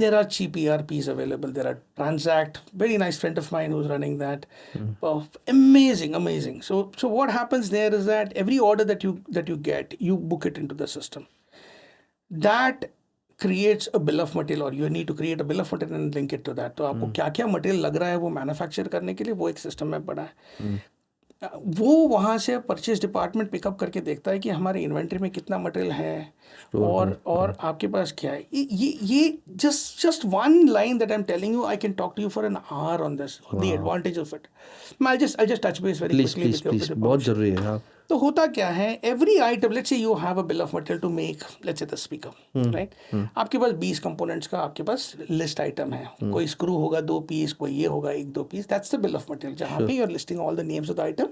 There are cheap ERPs available. There are Transact, very nice friend of mine who's running that. Amazing. So what happens there is that every order that you get, you book it into the system. That creates a bill of material, or you need to create a bill of material and link it to that. तो आपको क्या क्या material लग रहा है वो manufacture करने के लिए, वो एक सिस्टम में पड़ा है. वो वहाँ से परचेज डिपार्टमेंट पिकअप करके देखता है कि हमारे इन्वेंट्री में कितना मटेरियल है और आपके पास क्या है. ये just one line that I am telling you, I can talk to you for an hour on this, the advantage of it. I just touch base very please, बहुत जरूरी है. हाँ. तो होता क्या है, every item, let's say you have a bill of material to make let's say the speaker, right. आपके पास 20 कंपोनेंट्स का आपके पास लिस्ट आइटम है. कोई स्क्रू होगा 2 पीस, कोई ये होगा 1-2 piece. That's the bill of material, जहाँ पे you are listing all the names of the item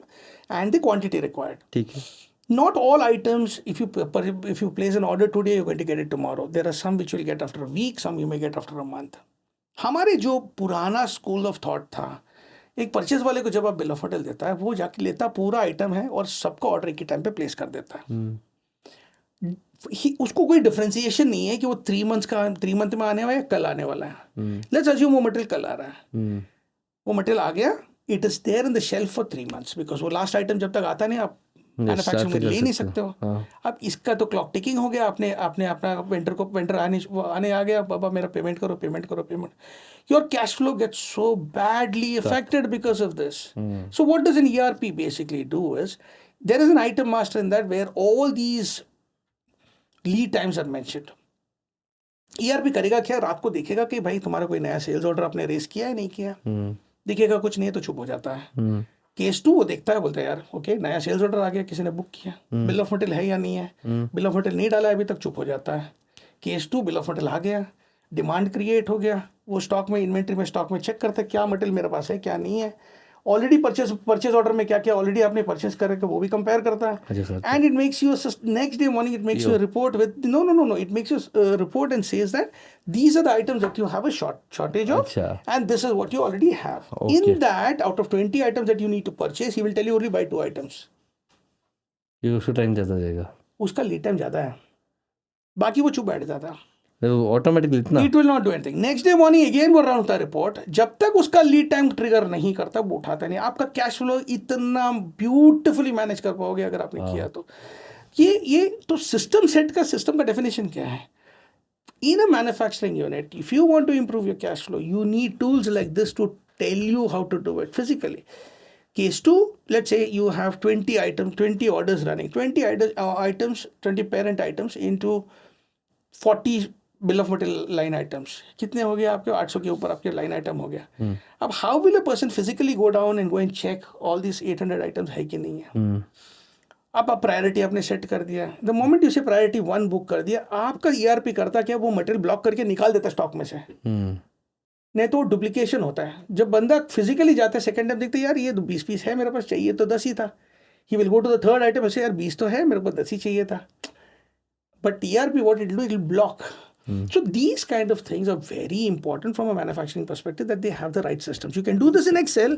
and the quantity required. ठीक है. Not all items, if you place an order today, you're going to get it tomorrow. There are some which you'll get after a week, some you may get after a month. हमारे जो पुराना school of thought था, एक purchase वाले को जब आप bill of material देता है, वो जाके लेता पूरा आइटम है और सबका ऑर्डर एक ही टाइम पे प्लेस कर देता है. उसको कोई डिफरेंशिएशन नहीं है कि वो 3 मंथ में आने वाला है, कल आने वाला है. लेट्स अज्यूम वो मटेरियल कल आ रहा है. वो मटेरियल आ गया, it is there in the shelf for 3 months, because वो लास्ट आइटम जब तक आता नहीं आप मैन्युफैक्चरिंग में ले नहीं सकते हो. अब इसका तो क्लॉक टिकिंग हो गया. आपने अपना वेंडर आने आ गया, बाबा मेरा पेमेंट करो. Your cash flow gets so badly affected because of this. So what does an ERP basically do is, there is an item master in that where all these lead times are mentioned. ERP करेगा क्या, रात को देखेगा कि भाई तुम्हारा कोई नया सेल्स ऑर्डर आपने रेस किया है नहीं किया. दिखेगा कुछ नहीं है तो चुप हो जाता है. केस 2 वो देखता है, बोलता है यार ओके नया सेल्स ऑर्डर आ गया, किसी ने बुक किया, बिल ऑफ मटेरियल है या नहीं है. बिल ऑफ मटेरियल नहीं डाला है अभी तक, चुप हो जाता है. केस 2 बिल ऑफ मटेरियल आ गया, डिमांड क्रिएट हो गया, वो स्टॉक में इन्वेंट्री में स्टॉक में चेक करता है क्या मटेरियल मेरे पास है क्या नहीं है. ऑलरेडी परचेज ऑर्डर में क्या क्या ऑलरेडी आपने परचेज करके वो भी कंपेयर करता है. And it makes you next day morning, it makes you report with no it makes you report and says that these are the items that you have a shortage of. And this is what you already have. In that, out of 20 items that you need to purchase, he will tell you only buy 2 items. ये उसका time ज़्यादा जाएगा, उसका lead time ज़्यादा है, बाकी वो चुप बैठ जाता है. ऑटोमेटिकली इतना it will not do anything. Next day morning again वो रन होता है रिपोर्ट. जब तक उसका लीड टाइम ट्रिगर नहीं करता वो उठाता नहीं. आपका कैश फ्लो इतना ब्यूटिफुली मैनेज कर पाओगे अगर आपने किया तो. ये तो सिस्टम सेट का, सिस्टम का डेफिनेशन क्या है. In a manufacturing unit, if you want to improve your cash flow, you need tools like this to tell you how to do it physically. Case 2, let's say you have 20 items, 20 orders running, 20 items, 20 parent items into 40 bill of material line items. कितने हो गए आपके? 800 के ऊपर आपके line item हो गया. अब how will a person physically go down and go and check all these 800 items है कि नहीं है? अब आप प्रायोरिटी आपने सेट कर दिया. द मोमेंट यू से प्रायोरिटी 1 बुक कर दिया, आपका ERP करता क्या, वो मटेरियल ब्लॉक करके निकाल देता स्टॉक में से. नहीं तो डुप्लीकेशन होता है. जब बंदा फिजिकली जाता है सेकंड टाइम देखते यार ये 20 पीस है मेरे पास, चाहिए तो 10 ही था. He will go to the third item, ऐसे यार 20 तो है मेरे पास, 10 ही चाहिए था. But ERP what it do, it will block. So these kind of things are very important from a manufacturing perspective, that they have the right systems. You can do this in Excel,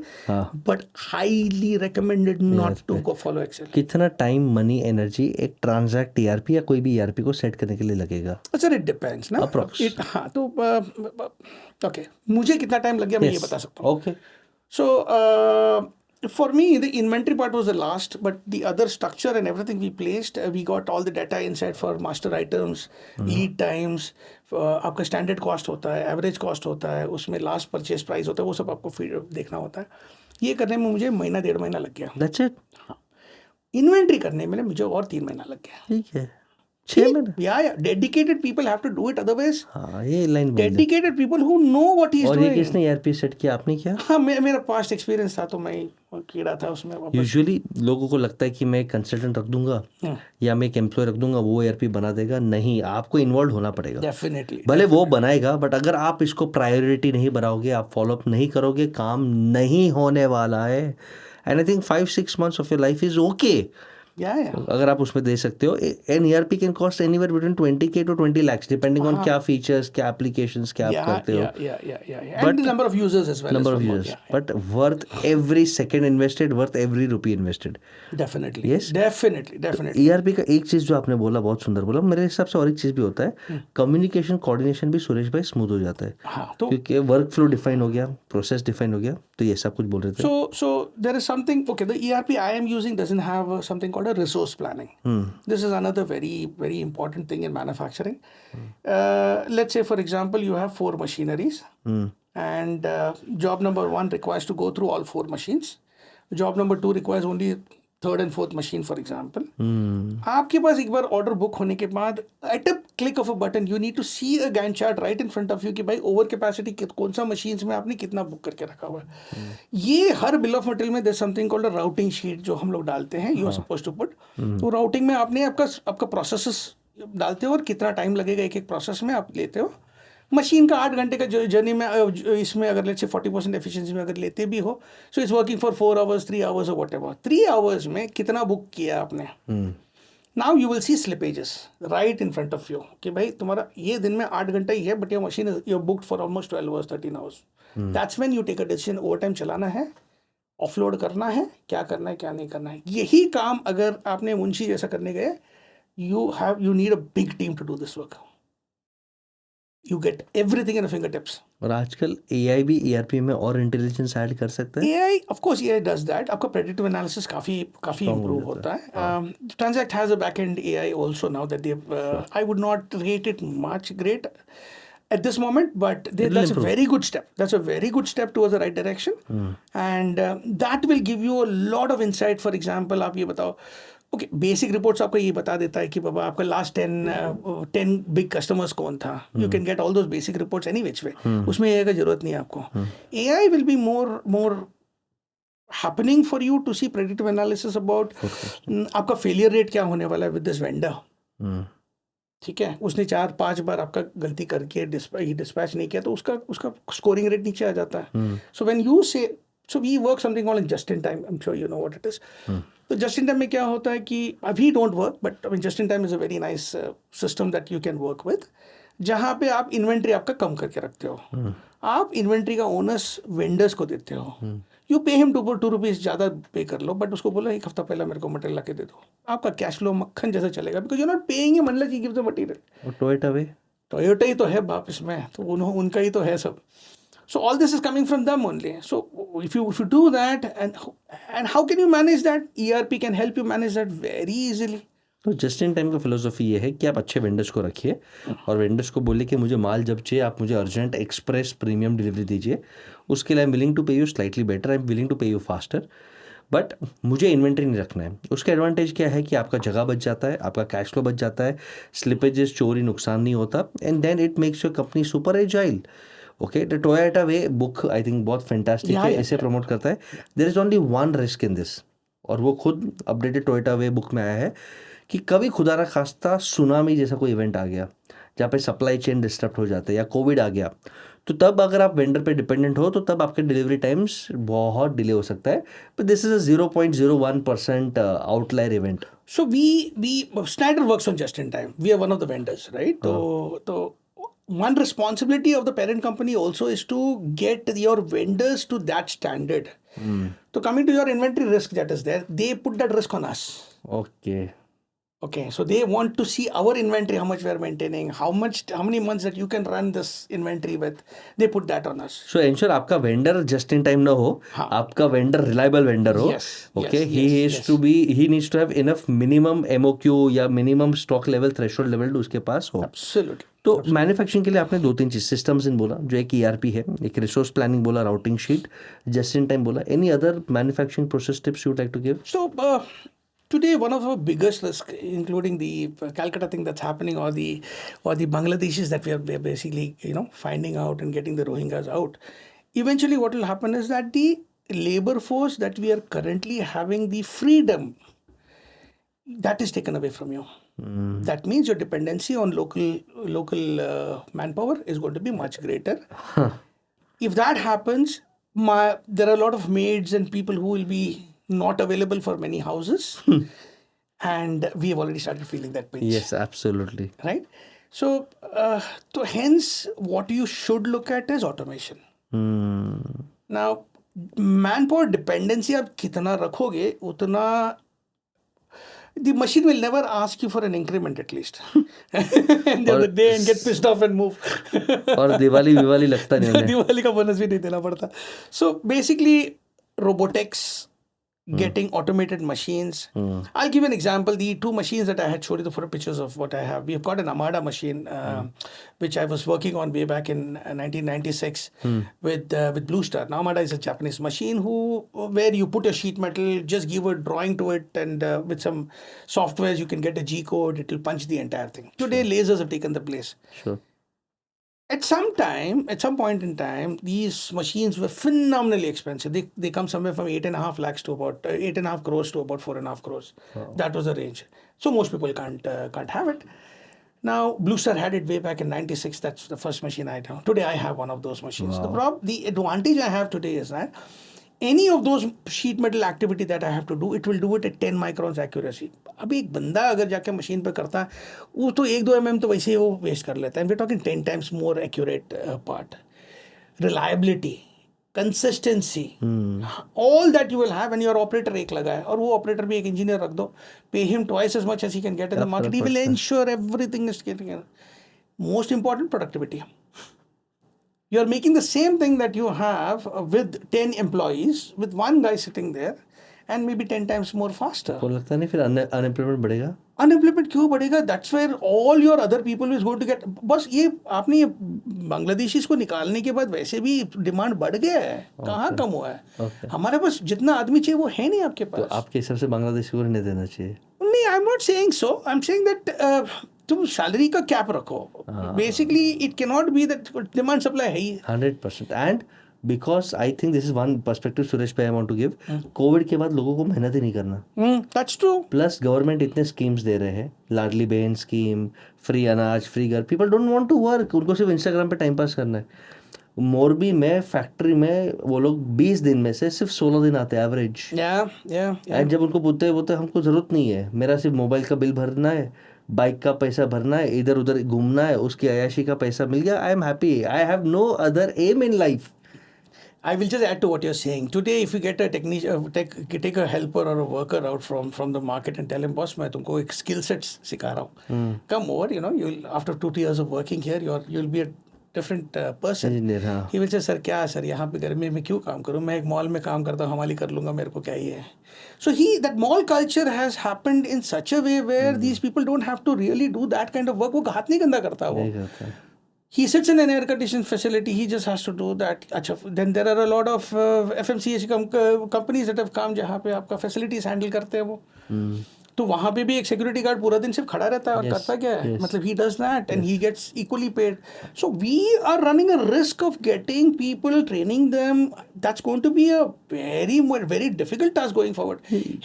but highly recommended not to go follow Excel. कितना time, money, energy एक transact ERP या कोई भी ERP को set करने के लिए लगेगा? सर इट डिपेंड्स ना. हाँ तो ओके, मुझे कितना टाइम लग गया मैं ये बता सकता हूँ. Okay. So for me, the inventory part was the last, but the other structure and everything we placed, we got all the data inside for master items, lead times, आपका standard cost होता है, average cost होता है, उसमें last purchase price होता है, वो सब आपको देखना होता है. ये करने में मुझे 1.5 महीना लग गया. That's it. हाँ. इन्वेंट्री करने में मुझे और 3 महीना लग गया. ठीक है. 6 महीने? Yeah. Dedicated people have to do it. Otherwise, हाँ, ये लाइन बोल दे। dedicated people who know what he is और ये doing. किसने ERP सेट किया, आपने किया? हाँ, मेरा पास्ट एक्सपीरियंस था तो मैं कीड़ा था उसमें वापस। यूजुअली लोगों को लगता है कि मैं एक कंसल्टेंट रख दूंगा या मैं एक एम्प्लॉय रख दूंगा, वो ERP बना देगा। नहीं, आपको इन्वॉल्व होना पड़ेगा। डेफिनेटली। भले वो बनाएगा, बट अगर आप इसको प्रायोरिटी नहीं बनाओगे, आप फॉलोअप नहीं करोगे, काम नहीं होने वाला है। And I think 5-6 months of your life is okay. अगर आप उसमें दे सकते हो। An ERP can cost anywhere between 20K to 20 lakhs depending on क्या फीचर्स, क्या एप्लीकेशंस, क्या आप करते हो। And the number of users as well. Number of users, but worth every second invested, worth every rupee invested. Definitely. Yes. Definitely. ERP का एक चीज जो आपने बोला बहुत सुंदर बोला, मेरे हिसाब से और एक चीज भी होता है, कम्युनिकेशन कोऑर्डिनेशन भी सुरेश भाई स्मूथ हो जाता है। हाँ, तो क्योंकि वर्क फ्लो डिफाइन हो गया, प्रोसेस डिफाइन हो गया, तो ये सब कुछ बोल रहे थे। So there is something. Okay, the ERP I am using doesn't have something called a resource planning. This is another very, very important thing in manufacturing. Let's say, for example, you have 4 machineries, and job number 1 requires to go through all 4 machines. Job number 2 requires only 3rd and 4th machine, for example. आपके पास एक बार order book होने के बाद at a click of a button you need to see a Gantt chart right in front of you कि भाई over capacity कौन सा machines में आपने कितना बुक करके रखा हुआ है। ये हर बिल ऑफ मटेरियल में there something called a routing sheet जो हम लोग डालते हैं, you are suppose to put. तो राउटिंग में आपने आपका प्रोसेसेस डालते हो और कितना टाइम लगेगा एक एक प्रोसेस में आप लेते हो। मशीन का 8 घंटे का जर्नी में इसमें अगर लेट्स से 40% एफिशिएंसी में अगर लेते भी हो, so it's working for 4 hours 3 hours और वट एवर। 3 hours में कितना बुक किया आपने। Now you will see slippages right in front of you कि भाई तुम्हारा ये दिन में 8 घंटा ही है, but your machine is you booked for almost 12 hours 13 hours। That's when you take a decision, over time चलाना है, ऑफलोड करना है, क्या करना है क्या नहीं करना है। यही काम अगर आपने मुंशी जैसा करने गए, you need a big team to do this work. You get everything in your fingertips. और आजकल AI भी ERP में और इंटेलिजेंस ऐड कर सकता है। AI, of course, AI does that. आपका predictive analysis काफी improve होता है. Transact has a back-end AI also now that they've. I would not rate it much great at this moment, but that's a very good step. That's a very good step towards the right direction, and that will give you a lot of insight. For example, आप ये बताओ. Okay, basic reports आपको ये बता देता है कि बाबा आपका लास्ट 10 बिग कस्टमर्स कौन था। You can get all those basic reports any which way. उसमें AI का जरूरत नहीं है आपको। AI will be more happening for you to see predictive analysis about आपका फेलियर रेट क्या होने वाला है विद दिस वेंडर। ठीक है, उसने 4-5 बार आपका गलती करके डिस्पैच नहीं किया तो उसका स्कोरिंग रेट नीचे आ जाता है। सो व्हेन यू से So we work something called just in time. I'm sure you know what it is. तो just in time में क्या होता है कि अभी don't work, but I mean just in time is a very nice system that you can work with. जहाँ पे आप इन्वेंट्री आपका कम करके रखते हो। आप इन्वेंट्री का ओनर्स वेंडर्स को देते हो। यू पे हिम 2 rupees ज़्यादा पे कर लो, बट उसको बोलो 1 हफ्ता पहले मेरे को मटेरियल ला के दे दो। आपका कैश फ्लो मक्खन जैसा चलेगा, because you not paying him unless he gives the material. और टोयोटा ही तो है बाप इसमें, तो उनका ही तो है सब। So all this is coming from them only. So if you do that, and how can you manage that? ERP can help you manage that very easily. तो जस्ट इन टाइम का फिलोसफी ये है कि आप अच्छे vendors को रखिए और वेंडर्स को बोलिए कि मुझे माल जब चाहिए आप मुझे अर्जेंट एक्सप्रेस प्रीमियम डिलीवरी दीजिए। उसके लिए I am willing to pay you slightly better, I am willing to pay you faster, but मुझे इन्वेंट्री नहीं रखना है। उसका एडवांटेज क्या है कि आपका जगह बच जाता है, आपका कैश फ्लो बच जाता है, स्लिपेजेस चोरी नुकसान नहीं होता, and then it makes your company super agile. Okay, the Toyota way book I think बहुत फैंटास्टिक है, इसे प्रमोट करता है। There is only one risk in this, और वो खुद अपडेटेड टोयोटा वे बुक में आया है कि कभी खुदा ना खास्ता सुनामी जैसा कोई इवेंट आ गया जहाँ पे सप्लाई चेन डिस्टर्ब हो जाते हैं या कोविड आ गया, तो तब अगर आप वेंडर पे डिपेंडेंट हो तो तब आपके डिलीवरी टाइम्स बहुत डिले हो सकता है। But this is a 0.01% outlier event. So we Schneider works on just in time. We are one of the vendors, right? So one responsibility of the parent company also is to get your vendors to that standard. So coming to your inventory risk that is there, they put that risk on us. Okay, so they want to see our inventory, how much we are maintaining, how many months that you can run this inventory with. They put that on us. So ensure आपका vendor just in time ना हो, आपका vendor reliable vendor हो। Okay, he needs to have enough minimum MOQ या minimum stock level threshold level उसके पास हो। Absolutely. तो manufacturing के लिए आपने 2-3 चीज सिस्टम्स इन बोला, जो एक ERP है, एक रिसोर्स प्लानिंग बोला, routing sheet, just in time बोला। Any other manufacturing process tips you would like to give? So Today, one of our biggest risks, including the Calcutta thing that's happening, or the Bangladeshis that we are basically finding out and getting the Rohingyas out. Eventually, what will happen is that the labor force that we are currently having the freedom, that is taken away from you. That means your dependency on local manpower is going to be much greater. If that happens, there are a lot of maids and people who will be not available for many houses, and we have already started feeling that pinch. Yes, absolutely. Right? So hence, what you should look at is automation. Now, manpower dependency आप कितना रखोगे उतना the machine will never ask you for an increment at least. End of the day and get pissed off and move. और दिवाली लगता नहीं है दिवाली का bonus भी नहीं देना पड़ता. So basically robotics, getting automated machines. I'll give you an example. The two machines that I had showed you the photo pictures of what I have. We have got an Amada machine, which I was working on way back in 1996 with Blue Star. Now, Amada is a Japanese machine where you put your sheet metal, just give a drawing to it, and with some softwares you can get a G code. It will punch the entire thing. Today, lasers have taken the place. Sure. At some point in time, these machines were phenomenally expensive. They come somewhere from 8.5 lakhs to about 8.5 crores to about 4.5 crores. Wow. That was the range. So most people can't have it. Now, Blue Star had it way back in 96. That's the first machine I had. Today, I have one of those machines. Wow. The advantage I have today is that any of those sheet metal activity that I have to do, it will do it at 10 microns accuracy. अभी एक बंदा अगर जाके machine पे करता है वो तो 1-2 mm तो वैसे ही वो वेस्ट कर लेता है. We're talking 10 times more accurate part. Reliability, consistency, all that you will have, and your operator एक लगा है और वो operator भी एक engineer रख दो, pay him twice as much as he can get in the market. He will ensure everything is getting. Most important, productivity. You're making the same thing that you have with 10 employees, with one guy sitting there, and maybe 10 times more faster. को लगता नहीं फिर unemployment बढ़ेगा? Unemployment क्यों बढ़ेगा? That's where all your other people is going to get. बस ये आपने ये बांग्लादेशीज को निकालने के बाद वैसे भी डिमांड बढ़ गया है. कहाँ कम हुआ है? हमारे पास जितना आदमी चाहिए वो है नहीं आपके पास. तो आपके हिसाब से बांग्लादेशी को नहीं देना चाहिए? नहीं, I'm not saying so. I'm saying that तुम सैलरी का कैप रखो. Basically it can not be that demand supply है ही 100%. And because I think this is one perspective Suresh भाई I want to give. Covid के बाद लोगों को मेहनत ही नहीं करना. That's true. प्लस गवर्नमेंट इतने स्कीम्स दे रहे हैं, लाडली बहन स्कीम, फ्री अनाज, फ्री घर. People don't want to work. उनको सिर्फ इंस्टाग्राम पे टाइम पास करना है. मोरबी में फैक्ट्री में वो लोग 20 दिन में से सिर्फ 16 दिन आते हैं एवरेज. एंड जब उनको पूछते हमको जरूरत नहीं है, मेरा सिर्फ मोबाइल का बिल भरना है, बाइक का पैसा भरना है, इधर उधर घूमना है, उसकी अयाशी का पैसा मिल गया, I am happy. I have no other aim in life. I will just add to what you're saying. Today, if you get a technician, take a helper or a worker out from the market and tell him, boss, मैं तुमको एक skill sets सिखा रहा हूँ. Come over, you'll after 2 years of working here, you'll be a different person. Engineer, हाँ. He will say, sir, क्या sir यहाँ पे गर्मी में क्यों काम करूँ? मैं एक मॉल में काम करता हूँ, हमारी कर लूँगा, मेरे को क्या ही है. So that mall culture has happened in such a way where these people don't have to really do that kind of work. वो हाथ नहीं गंदा करता वो. He sits in an air conditioned facility. He just has to do that. Then there are a lot of FMCG companies that have come जहाँ पे आपका facilities handle करते हैं वो. तो वहाँ पे भी एक सिक्योरिटी गार्ड पूरा दिन सिर्फ खड़ा रहता है और करता क्या है? मतलब he does that and he gets equally paid. So we are running a risk of getting people, training them. That's going to be a very difficult task going forward.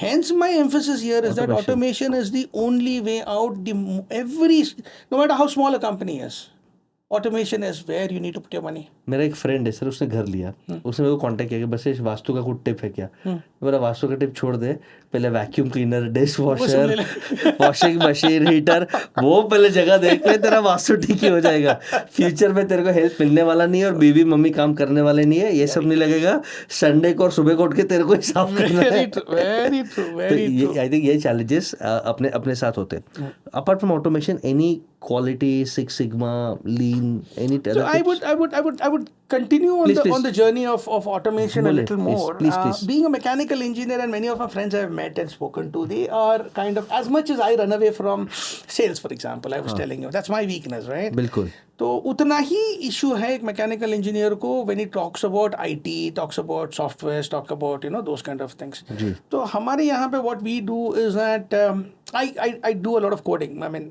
Hence my emphasis here is that automation is the only way out. No matter how small a company is, automation is where you need to put your money. मेरा एक friend है sir, उसने घर लिया. उसने मेरे को contact किया कि बस इस वास्तु का कुछ टिप है क्या. मेरा वास्तु का टिप छोड़ दे, पहले vacuum cleaner, dish washer, washing machine, heater, वो पहले जगह देख के तेरा वास्तु ठीक ही हो जाएगा. फ्यूचर में तेरे को हेल्प मिलने वाला नहीं है और बीवी मम्मी काम करने वाले नहीं है. ये सब नहीं लगेगा. संडे को और सुबह को उठ के तेरे को हिसाब करना है. आई थिंक ये चैलेंजेस अपने साथ होते हैं. Apart from automation, any quality, Six Sigma, Lean, any other So tips? I would continue on Please, the please. on the journey of automation a Bole, little please, more. please. Being a mechanical engineer, and many of my friends I have met and spoken to, they are kind of, as much as I run away from sales, for example, I was telling you, that's my weakness, right? बिल्कुल. तो उतना ही issue है एक mechanical engineer को when he talks about IT, talks about software, talk about those kind of things. जी. तो हमारे यहाँ पे what we do is that I do a lot of coding. I mean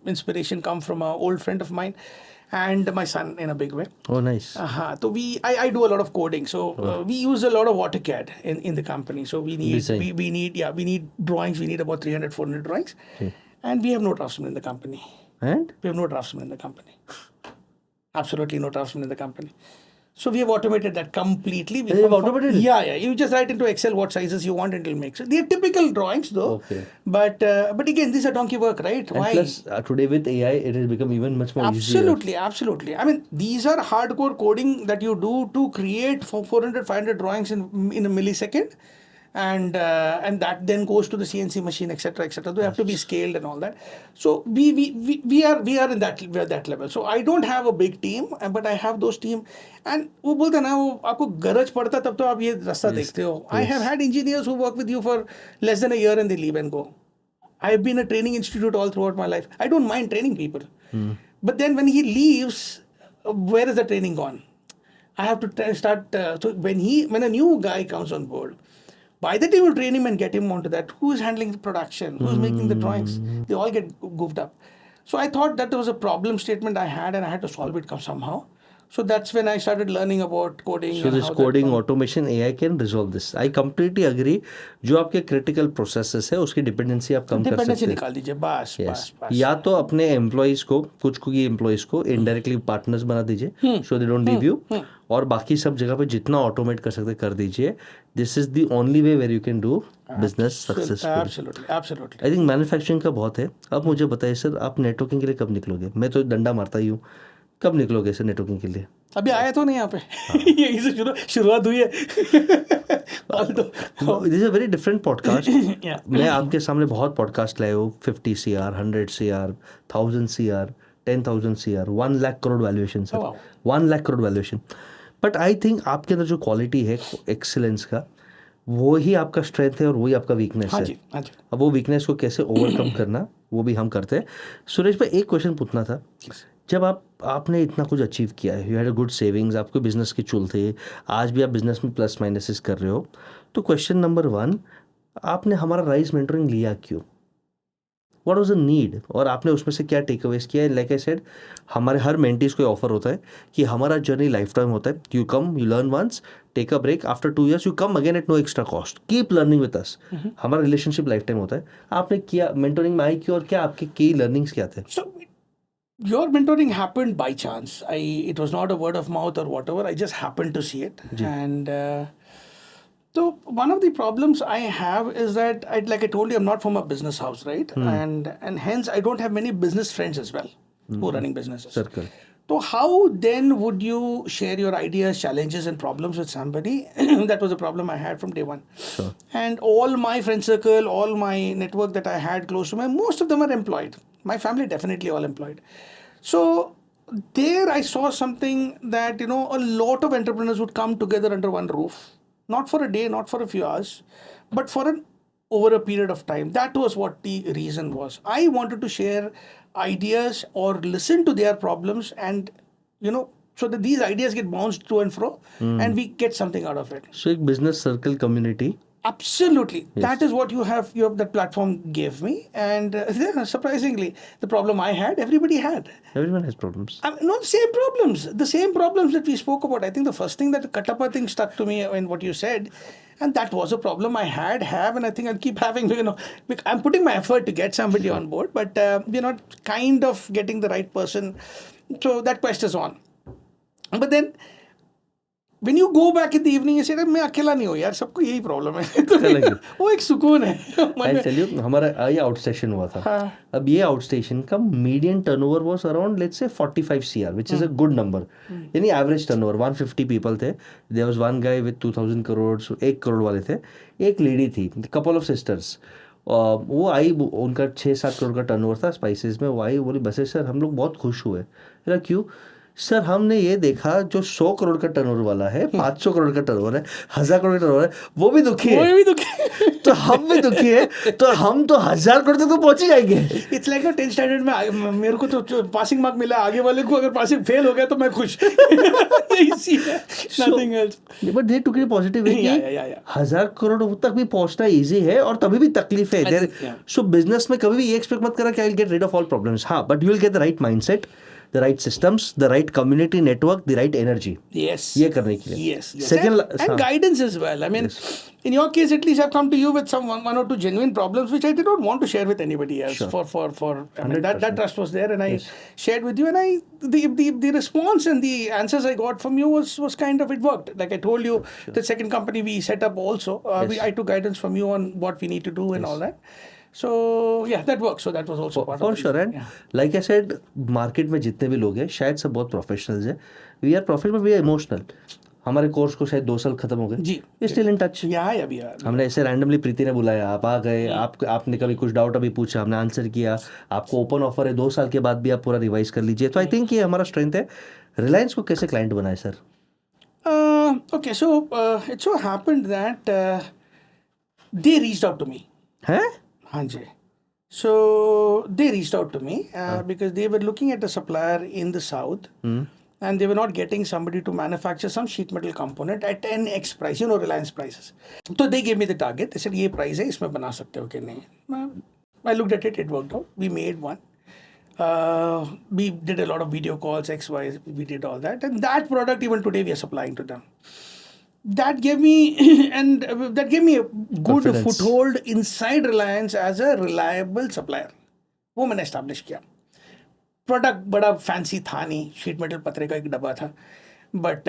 inspiration come from a old friend of mine and my son in a big way. Oh, nice. So I do a lot of coding. So we use a lot of AutoCAD in the company. So we need Design. we need drawings. We need about 300, 400 drawings, and we have no draftsmen in the company. And? We have no draftsmen in the company. Absolutely no draftsmen in the company. So we have automated that completely. You have automated it? Yeah. You just write into Excel what sizes you want and it'll make. So they are typical drawings though. Okay. But again, these are donkey work, right? And Why? plus, today with AI, it has become even much more easier. Absolutely. I mean, these are hardcore coding that you do to create 400, 500 drawings in a millisecond. And that then goes to the CNC machine, etc. They have to be scaled and all that. So we are in that level. So I don't have a big team, but I have those team. And वो बोलते हैं ना, वो आपको गरज पड़ता तब तो आप ये रास्ता देखते हो. I have had engineers who work with you for less than a year and they leave and go. I have been a training institute all throughout my life. I don't mind training people. But then when he leaves, where is the training gone? I have to start. So when a new guy comes on board, by the time you train him and get him onto that, who is handling the production? Who is making the drawings? They all get goofed up. So I thought that was a problem statement I had and I had to solve it somehow. So that's when I started learning about coding. So this coding, automation, AI can resolve this. I completely agree. जो आपके critical processes है, उसकी dependency आप कम कर सकते हैं. Dependency निकाल दीजिए, बस. या तो अपने employees को, कुछ employees को indirectly partners बना दीजिए, so they don't leave you. और बाकी सब जगह पे जितना automate कर सकते कर दीजिए. This is the only way where you can do business successfully. Absolutely. I think manufacturing का बहुत है. अब मुझे बताइए सर, आप networking के लिए कब निकलोगे? मैं तो डंडा मारता ही हूँ. कब निकलोगे सर नेटवर्किंग के लिए? अभी आया तो नहीं यहाँ पे. यही से शुरुआत हुई है. This is a very different podcast. मैं आपके सामने बहुत पॉडकास्ट लाए हूँ. 50 CR, 100 CR, 1000 CR, 10,000 CR, 1 lakh crore valuation sir. 1 lakh crore valuation. But I think आपके अंदर जो क्वालिटी है एक्सीलेंस का, वो ही आपका स्ट्रेंथ है और वही आपका वीकनेस है. अब वो वीकनेस को कैसे ओवरकम करना, वो भी हम करते हैं. सुरेश भाई, एक क्वेश्चन पूछना था. जब आपने इतना कुछ अचीव किया है, you had a good savings, आपको बिजनेस के चुल थे, आज भी आप बिजनेस में प्लस माइनसेस कर रहे हो, तो क्वेश्चन नंबर 1, आपने हमारा राइज मेंटरिंग लिया क्यों? What was the need? और आपने उसमें से क्या टेक अवेज किया? लाइक आई सेड, हमारे हर मेंटीज को ऑफर होता है कि हमारा जर्नी लाइफ टाइम होता है. You come, you learn once, take a break, after 2 years you come again at no extra cost, keep learning with us. हमारा रिलेशनशिप लाइफ टाइम होता है. आपने किया मेंटरिंग में आई क्यों, और क्या आपके की लर्निंग्स क्या थे? Your mentoring happened by chance. It was not a word of mouth or whatever. I just happened to see it. And so one of the problems I have is that, like I told you, I'm not from a business house, right? And hence I don't have many business friends as well who are running businesses. Circle. So how then would you share your ideas, challenges and problems with somebody? That was a problem I had from day one. Sure. And all my friend circle, all my network that I had close to me, most of them are employed. My family definitely all employed. So there I saw something that, a lot of entrepreneurs would come together under one roof, not for a day, not for a few hours, but for over a period of time. That was what the reason was. I wanted to share ideas or listen to their problems and, so that these ideas get bounced to and fro and we get something out of it. So एक business circle community. Absolutely. Yes. That is what you have that platform gave me. And surprisingly, the problem I had, everybody had. Everyone has problems. No, same problems. The same problems that we spoke about. I think the first thing, that Kattappa thing stuck to me in what you said. And that was a problem I have, and I think I'll keep having, I'm putting my effort to get somebody on board, but we're not kind of getting the right person. So that quest is on. But then, when you go back in the evening, you say, मैं अकेला नहीं हूँ यार, सबको यही problem है. तो वो एक सुकून है. I'll tell you, हमारा ये आउटस्टेशन हुआ था. अब ये आउटस्टेशन का median turnover was around, let's say 45 CR, which is a good number. यानी एवरेज टर्नओवर 150 पीपल थे. There was one guy with 2000 crores, 1 crore वाले थे. एक लेडी थी, couple of sisters. वो आई, उनका 6-7 करोड़ का टर्नओवर था स्पाइसेस में, वो आई बोली बसे सर हम लोग बहुत खुश हुए। मेरा क्यों? सर हमने ये देखा जो 100 करोड़ का टर्नओवर वाला है, 500 करोड़ का टर्नओवर है, 1000 करोड़ का टर्नओवर है, वो भी दुखी वो है, भी दुखी तो हम भी दुखी है, तो हम तो 1000 करोड़ तक तो पहुंच ही जाएंगे। इट्स लाइक 10th स्टैंडर्ड में मेरे को तो पासिंग मार्क मिला, आगे वाले को अगर पासिंग फेल हो गया तो मैं खुश। यही सी है, nothing else. But they took it positive way Yeah, कि yeah, yeah. 1000 करोड़ तक भी पहुंचना इजी है और तभी भी तकलीफ है देयर। yeah. सो बिजनेस में कभी भी ये एक्सपेक्ट मत करा कि I will get rid of all problems. हाँ, but you will get the right mindset, the right systems, the right community network, the right energy Yes. ये करने के लिए। Yes. Second, and guidance as well. I mean, in your case, at least I've come to you with one or two genuine problems which I did not want to share with anybody else. Sure. For I mean, that 100%. trust was there, and I shared with you, and the response and the answers I got from you was kind of, it worked. Like I told you, the second company we set up also, I took guidance from you on what we need to do and all that. So yeah, that works. So that was also part for of the sure. And like I said, market में जितने भी लोग हैं शायद सब बहुत professionals हैं, we are professional, we are emotional. हमारे कोर्स को शायद 2 साल खत्म हो गए, जी। Still in touch. Yeah, we are. हमने ऐसे रैंडमली प्रीति ने बुलाया, आप आ गए, आपने कभी कुछ डाउट अभी पूछा, हमने आंसर किया, आपको ओपन ऑफर है 2 साल के बाद भी आप पूरा रिवाइज कर लीजिए। तो आई थिंक ये हमारा स्ट्रेंथ है। रिलायंस को कैसे क्लाइंट बनाए sir? Okay, so it so happened that they reached out to me. हैं? Hanji. So they reached out to me because they were looking at a supplier in the south, and they were not getting somebody to manufacture some sheet metal component at 10x price, Reliance prices. So they gave me the target. They said, "ये price है, इसमें बना सकते हो कि नहीं?" I looked at it. It worked out. We made one. We did a lot of video calls, X, Y. We did all that, and that product even today we are supplying to them. That gave me that gave me a good Confidence. foothold inside Reliance as a reliable supplier. वो मैंने establish किया. Product बड़ा fancy था नहीं, sheet metal पतरे का एक डब्बा था, but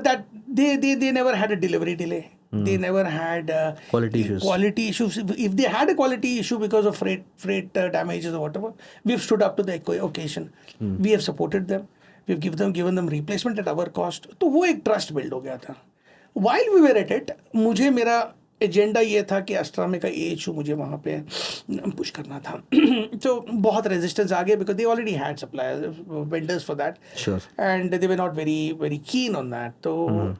that they never had a delivery delay. They never had Quality issues. Quality issues. If they had a quality issue because of freight damages or whatever, we've stood up to the occasion. We have supported them. We've given them replacement at our cost. तो वो एक trust build हो गया था. While we were at it, मुझे मेरा agenda ये था कि अस्ट्रा में का इशू मुझे वहाँ पे पुश करना था। तो बहुत रेजिस्टेंस आ गया because they already had suppliers, vendors for that. Sure. And they were not very keen on that. So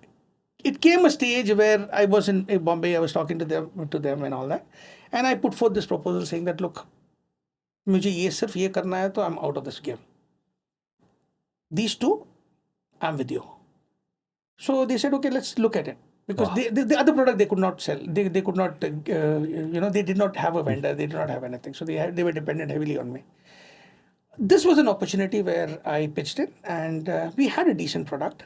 it came a stage where I was in Bombay, I was talking to them and all that. And I put forth this proposal saying that, look, मुझे ये सिर्फ ये करना है तो I'm out of this game. These two, I'm with you. So they said, okay, let's look at it. Because the other product they could not sell. They could not, they did not have a vendor. They did not have anything. So they were dependent heavily on me. This was an opportunity where I pitched in, and we had a decent product,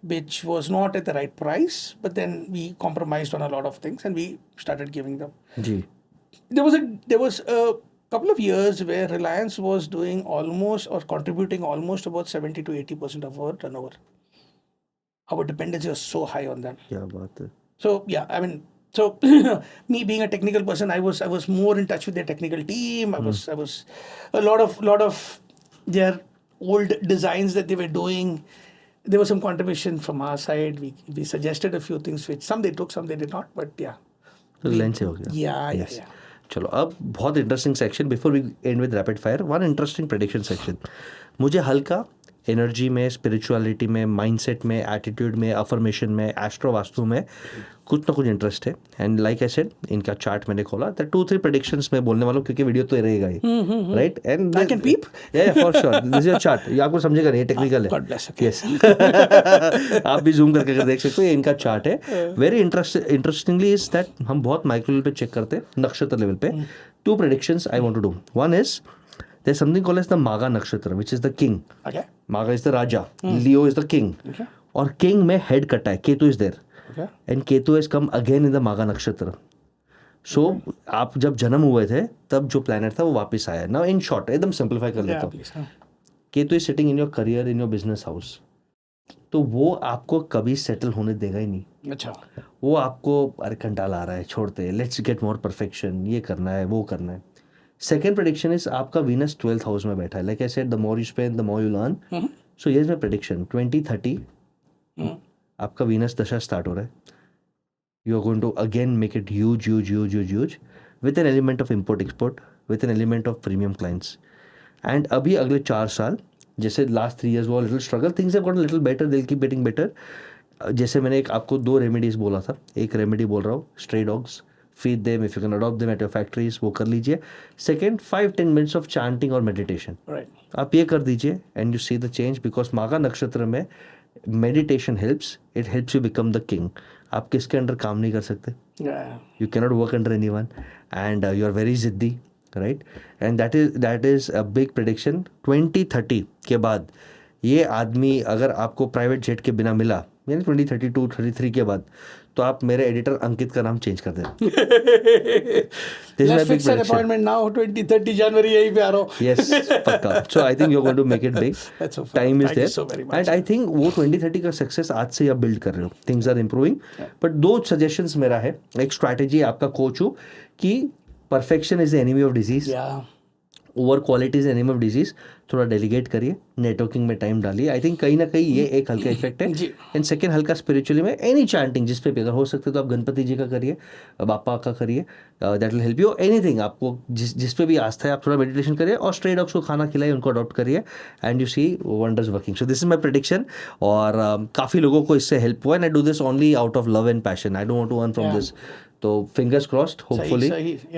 which was not at the right price. But then we compromised on a lot of things, and we started giving them. Ji. There was a couple of years where Reliance was doing almost or contributing almost about 70 to 80% of our turnover. Our dependency was so high on them. क्या बात है। So yeah, I mean, so me being a technical person, I was more in touch with their technical team. I was a lot of their old designs that they were doing. There was some contribution from our side. We suggested a few things which some they took, some they did not. But yeah, तो रिलायंस से हो गया। yeah. चलो अब बहुत interesting section, before we end with rapid fire, one interesting prediction section. मुझे हल्का energy में, स्पिरिचुअलिटी में, माइंडसेट में, एटीट्यूड में, अफर्मेशन में, एस्ट्रो वास्तु में कुछ ना कुछ इंटरेस्ट है। एंड लाइक आई सेड, इनका चार्ट मैंने खोला, द 2-3 प्रेडिक्शंस मैं बोलने वाला हूँ क्योंकि वीडियो तो रहेगा ही, right? And I can peep? या for sure, this is your chart. ये आपको समझेगा नहीं, टेक्निकल है। God bless. Okay. यस आप भी जूम करके देख सकते हो, ये इनका चार्ट है। वेरी इंटरेस्टिंगली इज दैट हम बहुत माइक्रो लेवल पे चेक करते हैं, नक्षत्र लेवल पे। 2 predictions I want to do. One is there's something called as the Maga Nakshatra, which is the king. Okay. Maga is the Raja. Leo is the king. Okay. और king में head कटा है, Ketu is there. Okay. And Ketu has come again in the Maga Nakshatra. So आप जब जन्म हुए थे तब जो planet था वो वापस आया। Now in short, एकदम simplify कर लेता Yeah, हूँ। please. Huh? Ketu is sitting in your career, in your business house. तो वो आपको कभी सेटल होने देगा ही नहीं। अच्छा। वो आपको अरे कंटाल आ रहा है, छोड़ते, लेट्स गेट मोर परफेक्शन, ये करना है, वो करना है। सेकेंड प्रेडिक्शन इज आपका वीनस 12th हाउस में बैठा है। Like I said, the more you spend the more you learn. So here's my prediction, 2030 आपका वीनस दशा स्टार्ट हो रहा है। You are going to again make it huge huge huge huge huge. With an element of import export, with an element of premium clients. And अभी अगले 4 साल, जैसे last 3 years वो little struggle, things have got little better, they will keep getting better. जैसे मैंने एक आपको 2 remedies बोला था, एक रेमेडी बोल रहा हूँ, stray dogs, feed them, if you can adopt them at your factories, वो कर लीजिए. सेकेंड, 5-10 minutes ऑफ चांटिंग और मेडिटेशन. आप ये कर दीजिए and you see the change, because Magha nakshatra में meditation helps, it helps you become the king. आप किसके अंडर काम नहीं कर सकते, you cannot work under anyone, and you are very जिद्दी, right. And that is a big prediction. 2030 के बाद ये आदमी अगर आपको प्राइवेट जेट के बिना मिला, यानी 2032-33 के बाद, तो आप मेरे एडिटर अंकित का नाम चेंज कर देना. Let's fix an appointment now, 2030 January, यही पे आ रहा हूँ. Yes, पक्का. So I think you're going to make it big. That's so fun. Time is Thank there. you so very much. And I think वो 2030 का success आज से आप बिल्ड कर रहे हो. Things are improving. But 2 suggestions मेरा है. एक स्ट्रैटेजी आपका कोच हूँ कि perfection is the enemy of disease. Yeah. Over quality is enemy of disease. थोड़ा डेलीगेट करिए, नेटवर्किंग में टाइम डालिए. आई थिंक कहीं ना कहीं ये एक हल्का इफेक्ट है. एंड सेकेंड, हल्का स्पिरिचुअली में एनी चैंटिंग जिस पे भी अगर हो सकते तो आप गणपति जी का करिए, बापा का करिए, that will help you. Anything आपको जिस पे भी आस्था है, आप थोड़ा मेडिटेशन करिए और स्ट्रे डॉग्स को खाना खिलाइए, उनको अडॉप्ट करिए, and you see wonders working. So this is my prediction. और काफ़ी लोगों को इससे हेल्प हुआ, and I do this only out of love and passion. I don't want to earn from this. तो फिंगर्स क्रॉस्ड, होपफुली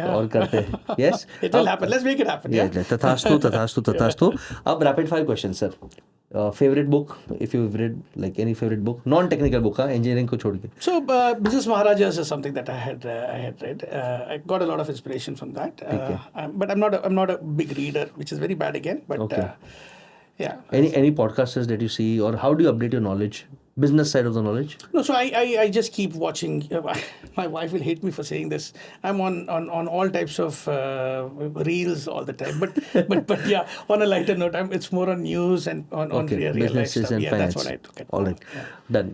और करते हैं. Yes, it will happen, let's make it happen. तथास्तु तथास्तु तथास्तु. अब rapid fire question sir. Favourite book, if you read like any favorite book, non technical book, engineering को छोड़ के. So Business Maharajas is something that I had read. I got a lot of inspiration from that. But I'm not a big reader, which is very bad again. But Okay. Yeah. Any podcasters that you see, or how do you update your knowledge, business side of the knowledge? No, so I just keep watching. My wife will hate me for saying this. I'm on all types of reels all the time. But yeah, on a lighter note, it's more on news and on real life businesses stuff. and Yeah, finance. that's what I took at. All right, done.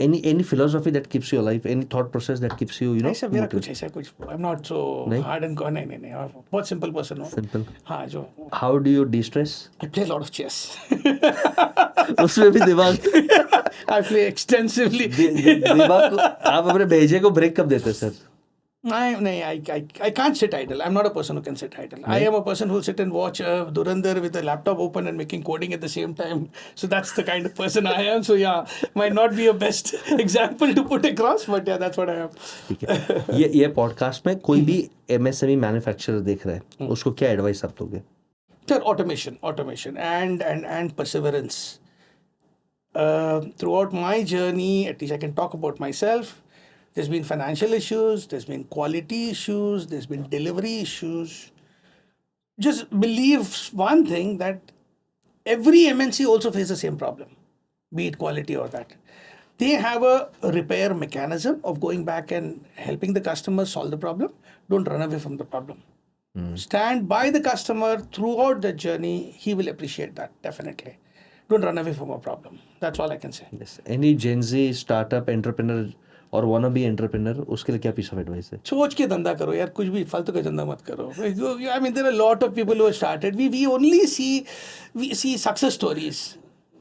Any philosophy that keeps you alive, any thought process that keeps you, ऐसा मेरा कुछ I'm not so hard and gone. नहीं बहुत simple person हूँ. Simple. हाँ जो. How do you de-stress? I play a lot of chess. उसमें भी दिमाग I play extensively. दिमाग को आप अपने भेजे को ब्रेक कब देते sir? I can't sit idle. I'm not a person who can sit idle. I am a person who will sit and watch Dhurandhar with the laptop open and making coding at the same time. So that's the kind of person I am. So yeah, might not be a best example to put across, but yeah, that's what I am. ठीक है. ये podcast में कोई भी MSME manufacturer देख रहा है, उसको क्या एडवाइस आप दोगे? Sir, automation and perseverance. Throughout my journey, at least I can talk about myself. There's been financial issues, there's been quality issues, there's been delivery issues. Just believe one thing, that every MNC also faces the same problem, be it quality or that. They have a repair mechanism of going back and helping the customer solve the problem. Don't run away from the problem. Stand by the customer throughout the journey. He will appreciate that, definitely. Don't run away from a problem. That's all I can say. Yes. Any Gen Z startup entrepreneur और wanna be entrepreneur, उसके लिए क्या piece of advice है? सोच के धंधा करो यार, कुछ भी फालतू का धंधा मत करो. I mean, there are a lot of people who have started. We only see success stories.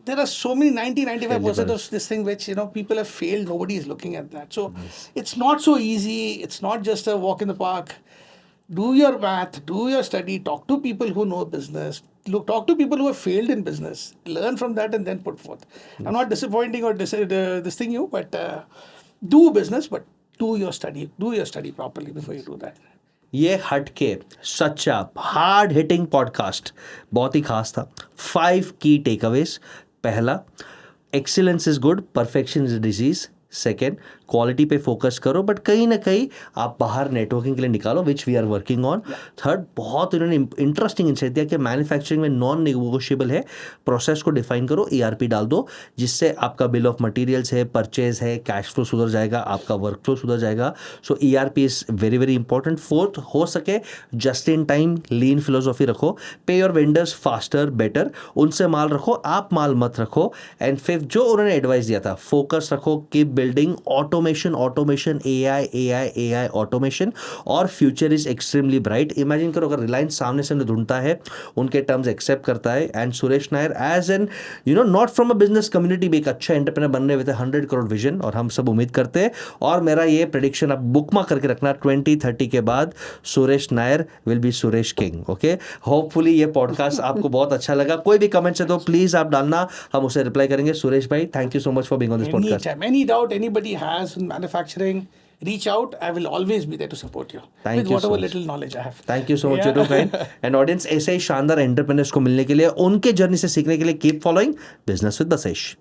There are so many 90-95% of this thing which people have failed. Nobody is looking at that. So it's not so easy. It's not just a walk in the park. Do your math, do your study, talk to people who know business. Talk to people who have failed in business. Learn from that and then put forth. I'm not disappointing or this thing you, but do business, but do your study properly before you do that. ये हटके सच्चा hard hitting podcast बहुत ही खास था. 5 की takeaways. पहला, excellence is good, perfection is disease. Second, quality पे focus करो, बट कहीं ना कहीं आप बाहर नेटवर्किंग के लिए निकालो, which we are working on. Third, बहुत उन्होंने इंटरेस्टिंग इंसाइट दिया कि मैन्युफैक्चरिंग में नॉन नेगोशिएबल है, प्रोसेस को डिफाइन करो, ERP डाल दो, जिससे आपका बिल ऑफ मटेरियल्स है, परचेज है, कैश फ्लो सुधर जाएगा, आपका वर्क फ्लो सुधर जाएगा. So ERP is very very important. Fourth, हो सके just in time lean philosophy रखो, पे योर वेंडर्स फास्टर बेटर, उनसे माल रखो, आप माल मत रखो. एंड फिफ्थ, जो उन्होंने एडवाइस दिया था, फोकस रखो, keep building automation, automation, AI automation, और future is extremely bright. Imagine करो अगर रिलायंस सामने से ढूंढता है, उनके टर्म्स एक्सेप्ट करता है, and Suresh Nair as an not from a business community भी एक अच्छा एंटरप्रेन्योर बनने विद 100 करोड़ विजन, और हम सब उम्मीद करते हैं. और मेरा ये प्रेडिक्शन आप बुकमार्क करके रखना, 2030 के बाद Suresh Nair will be Suresh king. Okay, hopefully ये पॉडकास्ट आपको बहुत अच्छा लगा. कोई भी कमेंट्स है तो प्लीज आप डालना, हम उसे रिप्लाई करेंगे. सुरेश भाई, thank you so much for being on this podcast. Anytime, any doubt anybody has in manufacturing, reach out. I will always be there to support you Thank with you whatever so much. little knowledge I have. Thank you so much you too friend and audience. ऐसे ही शानदार entrepreneurs को मिलने के लिए, उनके journey से सीखने के लिए keep following business with Basesh.